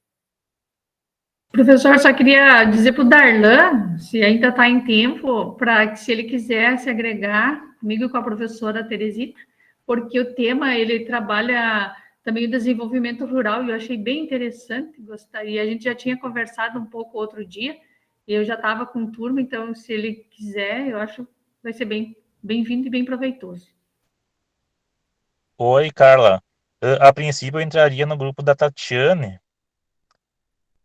Professor, só queria dizer para o Darlan, se ainda está em tempo, para que se ele quiser se agregar comigo e com a professora Teresita, porque o tema, ele trabalha também o desenvolvimento rural, e eu achei bem interessante, gostaria, a gente já tinha conversado um pouco outro dia, e eu já estava com turma, então, se ele quiser, eu acho que vai ser bem-vindo e bem proveitoso. Oi, Carla. A princípio eu entraria no grupo da Tatiane,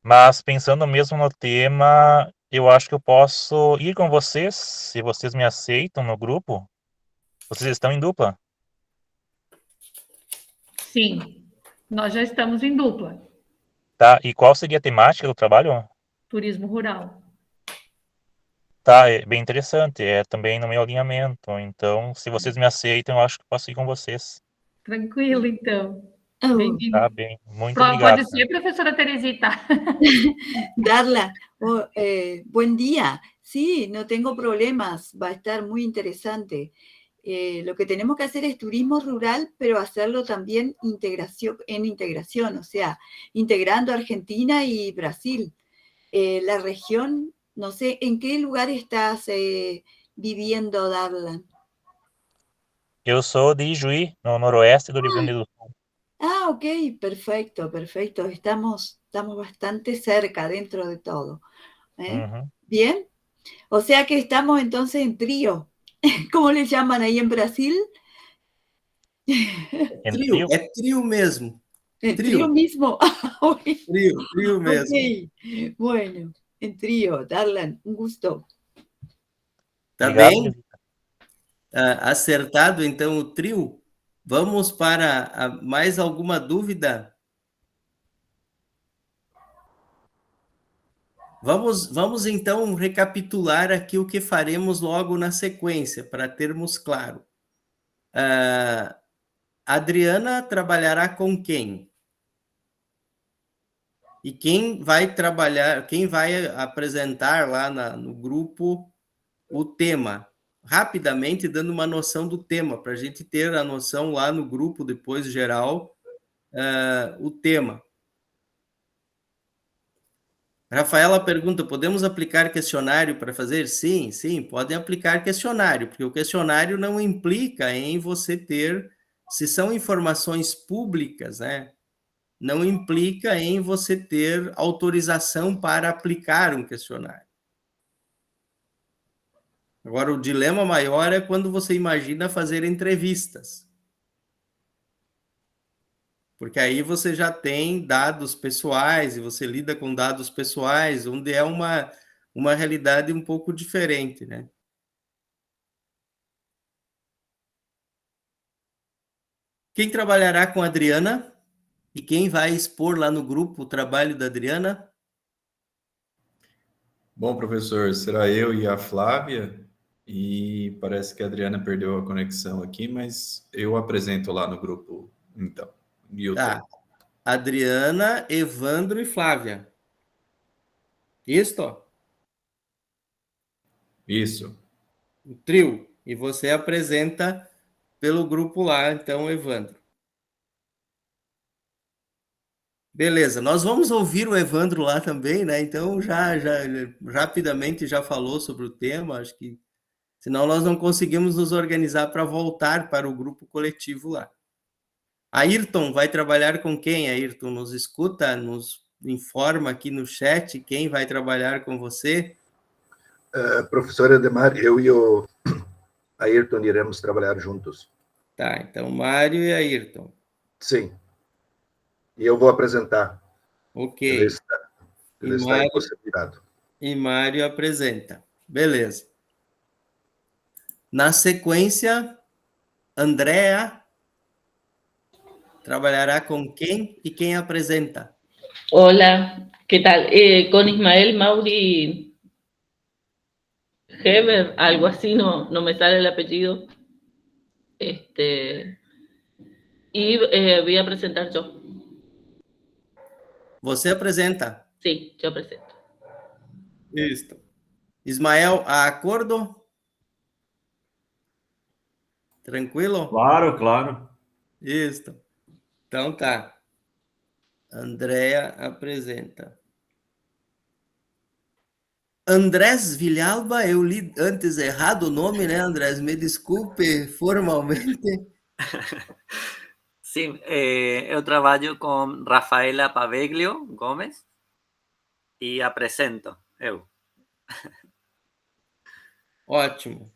mas pensando mesmo no tema, eu acho que eu posso ir com vocês, se vocês me aceitam no grupo. Vocês estão em dupla? Sim, nós já estamos em dupla, Tá, e qual seria a temática do trabalho? turismo rural. Tá, é bem interessante, é também no meu alinhamento. Então, se vocês me aceitam, eu acho que posso ir com vocês. Tranquilo, então. Bem-vindo. Tá bem, muito obrigado. Pode ser, profesora Teresita. Darla, buen día. Sí, no tengo problemas, va a estar muy interesante. Lo que tenemos que hacer es turismo rural, pero hacerlo también en integración, o sea, integrando Argentina y Brasil. La región, no sé, ¿en qué lugar estás viviendo, Darla? Eu sou de Ijuí, no noroeste do Rio Grande do Sul. Ah, ok, perfecto, perfecto. Estamos bastante cerca dentro de todo. Uhum. Bien, o sea que estamos entonces en trío. ¿Cómo le llaman ahí en Brasil? Trio, é trio mesmo. En trío mismo. Trio mesmo. Ok, bueno, en trío. Darlan, un gusto. Tá bem? Acertado, então, o trio. Vamos para mais alguma dúvida? Vamos, então, recapitular aqui o que faremos logo na sequência, para termos claro. A Adriana trabalhará com quem? E quem vai apresentar lá no grupo o tema? Rapidamente, dando uma noção do tema, para a gente ter a noção lá no grupo, depois, geral, o tema. Rafaela pergunta, podemos aplicar questionário para fazer? Sim, podem aplicar questionário, porque o questionário não implica em você ter, se são informações públicas, né? Não implica em você ter autorização para aplicar um questionário. Agora, o dilema maior é quando você imagina fazer entrevistas. Porque aí você já tem dados pessoais e você lida com dados pessoais, onde é uma realidade um pouco diferente, né? Quem trabalhará com a Adriana? E quem vai expor lá no grupo o trabalho da Adriana? Bom, professor, será eu e a Flávia, e parece que a Adriana perdeu a conexão aqui, mas eu apresento lá no grupo, então. Tá. Adriana, Evandro e Flávia. Isto? Isso. O trio. E você apresenta pelo grupo lá, então, Evandro. Beleza, nós vamos ouvir o Evandro lá também, né? Então, já rapidamente já falou sobre o tema, acho que senão nós não conseguimos nos organizar para voltar para o grupo coletivo lá. Ayrton vai trabalhar com quem, Ayrton? Nos escuta, nos informa aqui no chat quem vai trabalhar com você? Professor Edemar, eu e o Ayrton, iremos trabalhar juntos. Tá, então Mário e Ayrton. Sim. E eu vou apresentar. Ok. Ele está impossibilitado. E Mário apresenta. Beleza. Na sequência, Andrea trabalhará com quem e quem apresenta? Hola, ¿qué tal? Con Ismael Mauri Heber, algo así, no me sale el apellido. Y voy a presentar yo. Você apresenta? Sí, yo presento. Isso. Ismael, acordo? Tranquilo? Claro, claro. Isso. Então tá. Andrea apresenta. Andrés Villalba, eu li antes errado o nome, né, Andrés? Me desculpe formalmente. Sim, eu trabalho com Rafaela Paveglio Gomes e apresento, eu. Ótimo.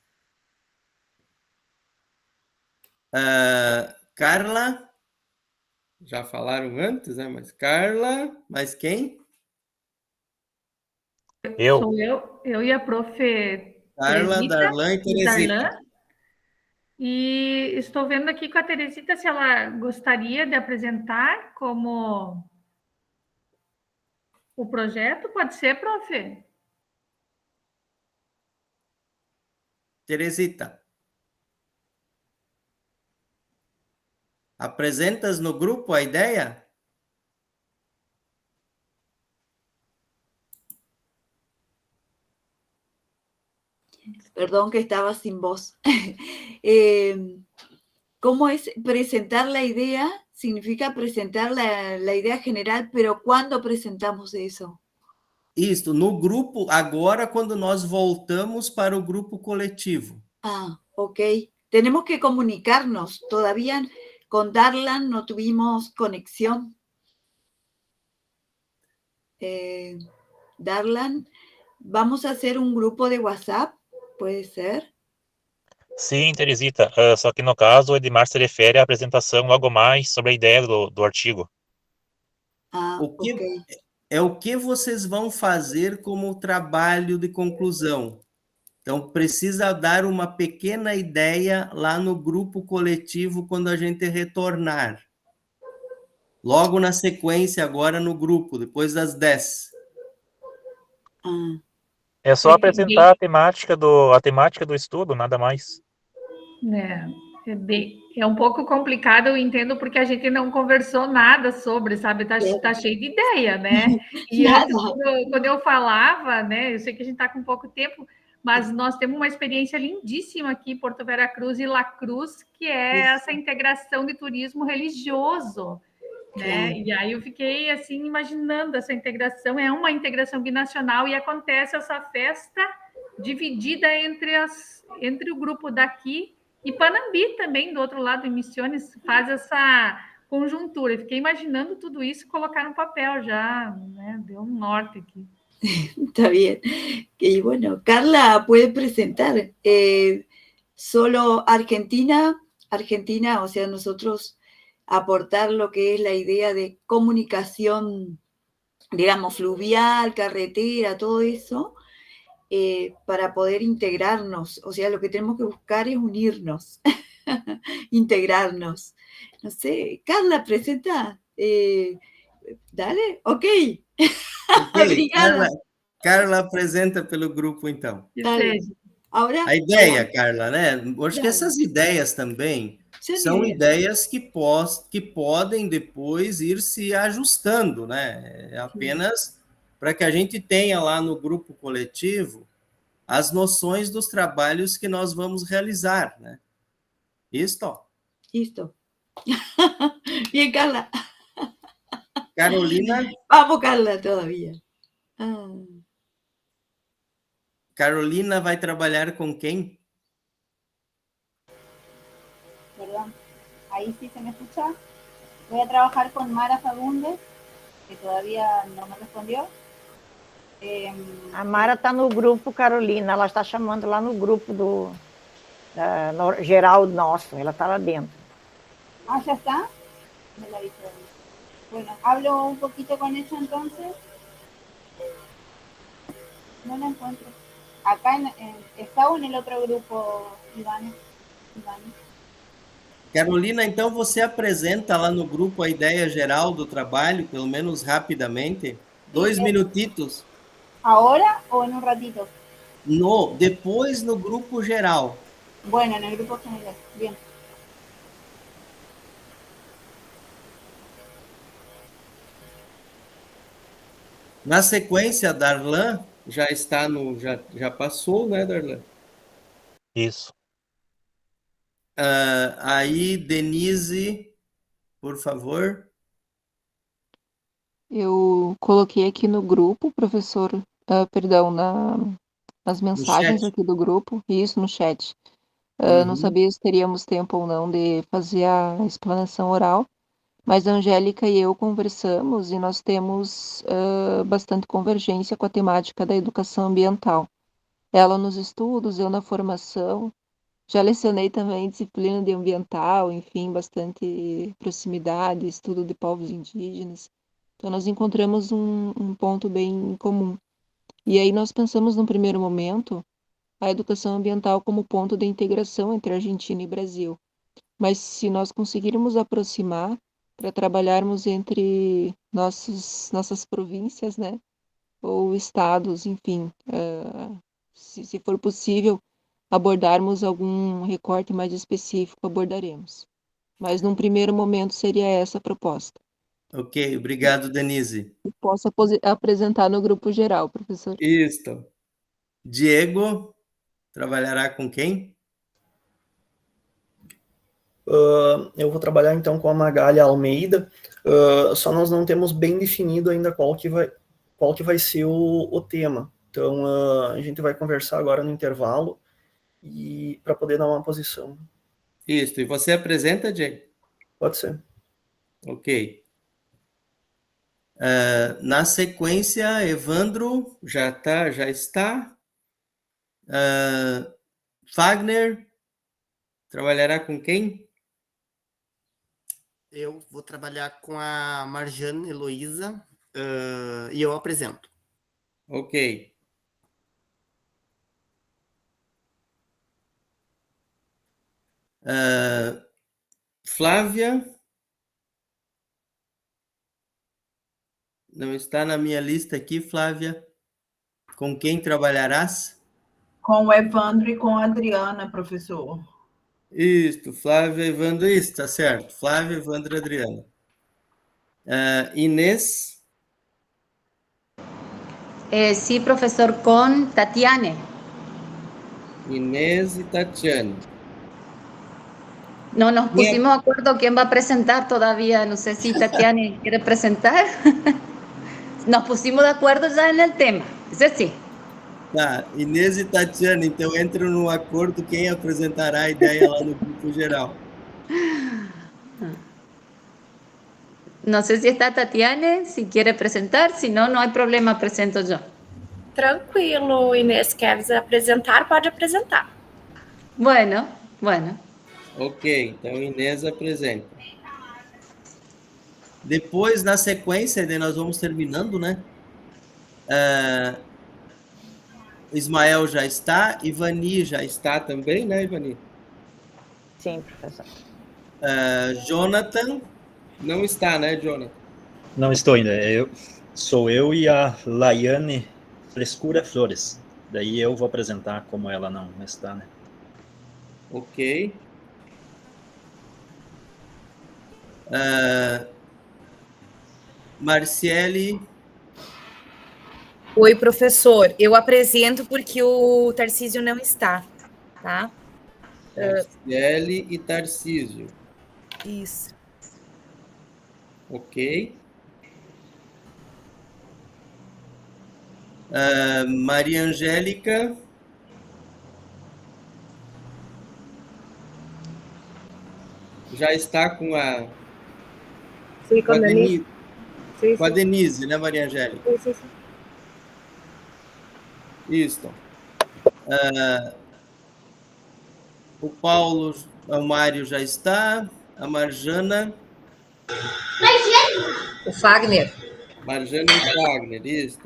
Carla, já falaram antes, né? Mas Carla, mas quem? Sou eu e a prof. Carla, Teresita, Darlan e Teresita. Darlan. E estou vendo aqui com a Teresita se ela gostaria de apresentar como o projeto. Pode ser, prof? Teresita. Apresentas no grupo a ideia? Perdón que estaba sin voz. ¿Cómo es presentar la idea? Significa presentar la idea general, pero ¿cuándo presentamos eso? Isso, no grupo, agora quando nós voltamos para o grupo coletivo. Ah, ok. Tenemos que comunicarnos. Todavía con Darlan no tuvimos conexión. Darlan, ¿vamos a hacer un grupo de WhatsApp? ¿Puede ser? Sim, Teresita, só que no caso o Edmar se refere à apresentação logo mais sobre a ideia do artigo. Ah, ok. É o que vocês vão fazer como trabalho de conclusão. Então, precisa dar uma pequena ideia lá no grupo coletivo quando a gente retornar. Logo na sequência, agora no grupo, depois das 10. É só apresentar a temática do estudo, nada mais. É um pouco complicado, eu entendo, porque a gente não conversou nada sobre, sabe? Tá cheio de ideia, né? E antes, quando eu falava, né? Eu sei que a gente está com pouco tempo, mas nós temos uma experiência lindíssima aqui em Porto Vera Cruz e La Cruz, que é essa integração de turismo religioso, né? E aí eu fiquei, assim, imaginando essa integração, é uma integração binacional e acontece essa festa dividida entre o grupo daqui e Panambi também, do outro lado, em Missões, faz essa conjuntura. Eu fiquei imaginando tudo isso e colocar no papel já, né? Deu um norte aqui. Está bien. Y bueno, Carla puede presentar. Solo Argentina, o sea, nosotros aportar lo que es la idea de comunicación, digamos, fluvial, carretera, todo eso, para poder integrarnos. O sea, lo que tenemos que buscar es unirnos, integrarnos. No sé, Carla, presenta. Dale, ok. Obrigada. Carla apresenta pelo grupo, então. Dale. Agora, a ideia, Carla, né? Acho que essas ideias também são ideias que podem depois ir se ajustando, né? É apenas para que a gente tenha lá no grupo coletivo as noções dos trabalhos que nós vamos realizar, né? Isto? Listo. Bien, Carla. Carolina. Vamos, Carla, todavía. Carolina vai trabalhar com quem? Perdón, ahí sí se me escucha. Voy a trabajar con Mara Fagundes, que todavía no me respondió. A Mara está no grupo, Carolina, ela está chamando lá no grupo do geral nosso, ela está lá dentro. Ah, ¿ya está? Me la avisó. Bueno, hablo un poquito con ella entonces. No la encuentro. Acá está o en el otro grupo, Iván. Carolina, então você apresenta lá no grupo a ideia geral do trabalho, pelo menos rapidamente, 2 minutitos. ¿Ahora o en un ratito? Depois no grupo geral. Bueno, en el grupo general. Bien. Na sequência, Darlan já está já passou, né, Darlan? Isso. Aí, Denise, por favor. Eu coloquei aqui no grupo, professor, perdão, nas mensagens aqui do grupo, isso, no chat. Não sabia se teríamos tempo ou não de fazer a explanação oral, mas a Angélica e eu conversamos e nós temos bastante convergência com a temática da educação ambiental. Ela nos estudos, eu na formação. Já lecionei também disciplina de ambiental, enfim, bastante proximidade, estudo de povos indígenas. Então, nós encontramos um ponto bem comum. E aí nós pensamos, num primeiro momento, a educação ambiental como ponto de integração entre Argentina e Brasil. Mas se nós conseguirmos aproximar para trabalharmos entre nossas províncias, né, ou estados, enfim, se for possível, abordarmos algum recorte mais específico, abordaremos. Mas, num primeiro momento, seria essa a proposta. Ok, obrigado, Denise. Posso apresentar no grupo geral, professor. Isso. Diego, trabalhará com quem? Eu vou trabalhar, então, com a Magália Almeida, só nós não temos bem definido ainda qual que vai ser o tema. Então, a gente vai conversar agora no intervalo, e para poder dar uma posição. Isso, e você apresenta, Diego? Pode ser. Ok. Na sequência, Evandro já está. Fagner trabalhará com quem? Eu vou trabalhar com a Marjane Heloísa e eu apresento. Ok. Flávia? Não está na minha lista aqui, Flávia. Com quem trabalharás? Com o Evandro e com a Adriana, professor. Isso, Flávia, Evandro, isso, tá certo. Flávia, Evandro e Adriana. Inês? Sí, profesor, con Tatiane. Inês y Tatiane. No nos pusimos de acuerdo quién va a presentar todavía. No sé si Tatiane quiere presentar. Nos pusimos de acuerdo ya en el tema. Ese sí. Tá, Inês e Tatiane, então entram no acordo quem apresentará a ideia lá no grupo geral. No sé si está Tatiane, si quiere presentar, si no, no hay problema, presento yo. Tranquilo, Inês, quer apresentar, pode apresentar. Bueno. Ok, então Inês apresenta. Depois, na sequência, nós vamos terminando, né? Ismael já está, Ivani já está também, né, Ivani? Sim, professor. Jonathan não está, né, Jonathan? Não estou ainda. Sou eu e a Laiane Frescura Flores. Daí eu vou apresentar como ela não está, né? Ok. Marciele. Oi, professor. Eu apresento porque o Tarcísio não está, tá? Marciele e Tarcísio. Isso. Ok. Maria Angélica. Já está com a... Sim, com a Denise. Sim, com a Denise, né, Maria Angélica? Sim. Isso. O Paulo, o Mário já está. A Marjana. O Fagner. Marjana e Fagner, isso.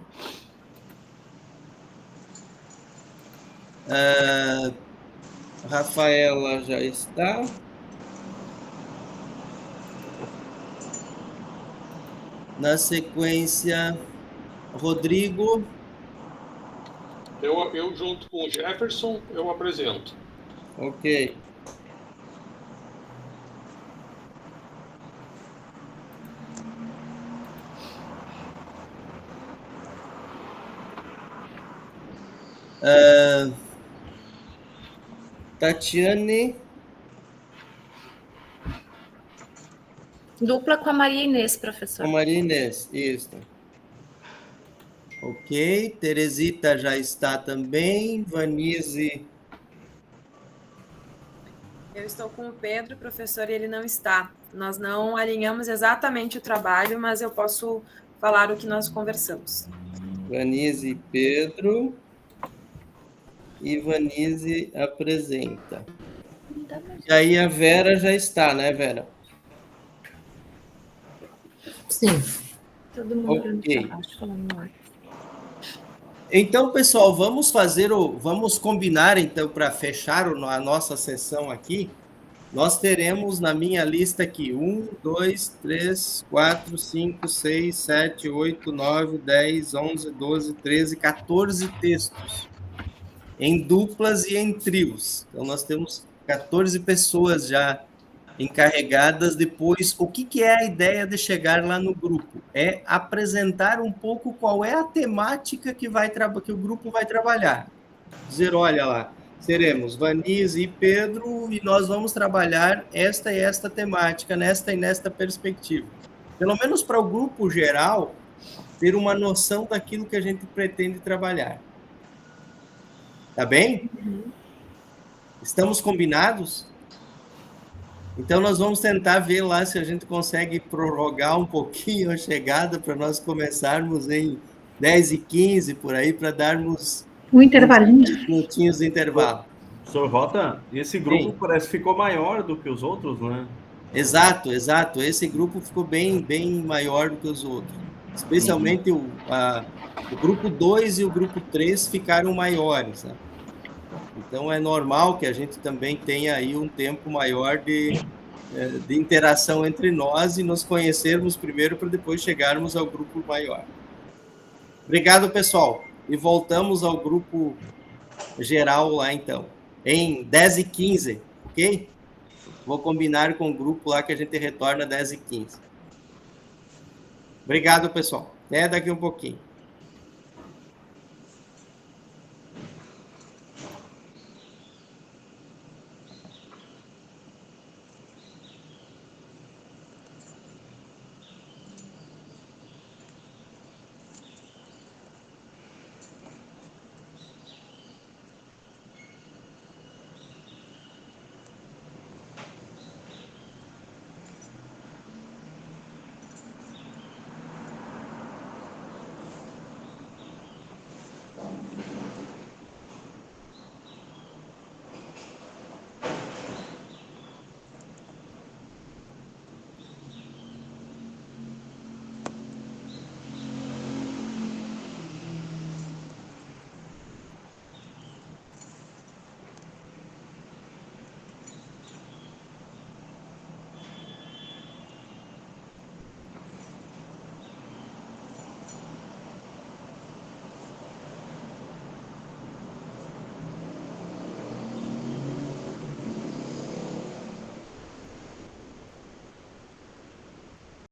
Rafaela já está. Na sequência, Rodrigo. Eu junto com o Jefferson, eu apresento. Ok. Tatiane. Dupla com a Maria Inês, professor. Com a Maria Inês, isso. Ok. Teresita já está também. Vanise. Eu estou com o Pedro, professor, e ele não está. Nós não alinhamos exatamente o trabalho, mas eu posso falar o que nós conversamos. Vanise e Pedro. E Vanise apresenta. E aí a Vera já está, né, Vera? Sim. Todo mundo ok. Então, pessoal, vamos combinar, então, para fechar a nossa sessão aqui. Nós teremos na minha lista aqui 1, 2, 3, 4, 5, 6, 7, 8, 9, 10, 11, 12, 13, 14 textos. Em duplas e em trios. Então, nós temos 14 pessoas já encarregadas. Depois, o que é a ideia de chegar lá no grupo? É apresentar um pouco qual é a temática que o grupo vai trabalhar. Dizer, olha lá, seremos Vanise e Pedro e nós vamos trabalhar esta e esta temática, nesta e nesta perspectiva. Pelo menos para o grupo geral, ter uma noção daquilo que a gente pretende trabalhar. Tá bem? Estamos combinados? Então, nós vamos tentar ver lá se a gente consegue prorrogar um pouquinho a chegada para nós começarmos em 10h15, por aí, para darmos um intervalinho. Minutinhos de intervalo. Professor Rota, esse grupo parece que ficou maior do que os outros, né? Exato. Esse grupo ficou bem maior do que os outros. Especialmente o grupo 2 e o grupo 3 ficaram maiores, né? Então, é normal que a gente também tenha aí um tempo maior de interação entre nós e nos conhecermos primeiro para depois chegarmos ao grupo maior. Obrigado, pessoal. E voltamos ao grupo geral lá, então, em 10h15, ok? Vou combinar com o grupo lá que a gente retorna 10h15. Obrigado, pessoal. Até daqui um pouquinho.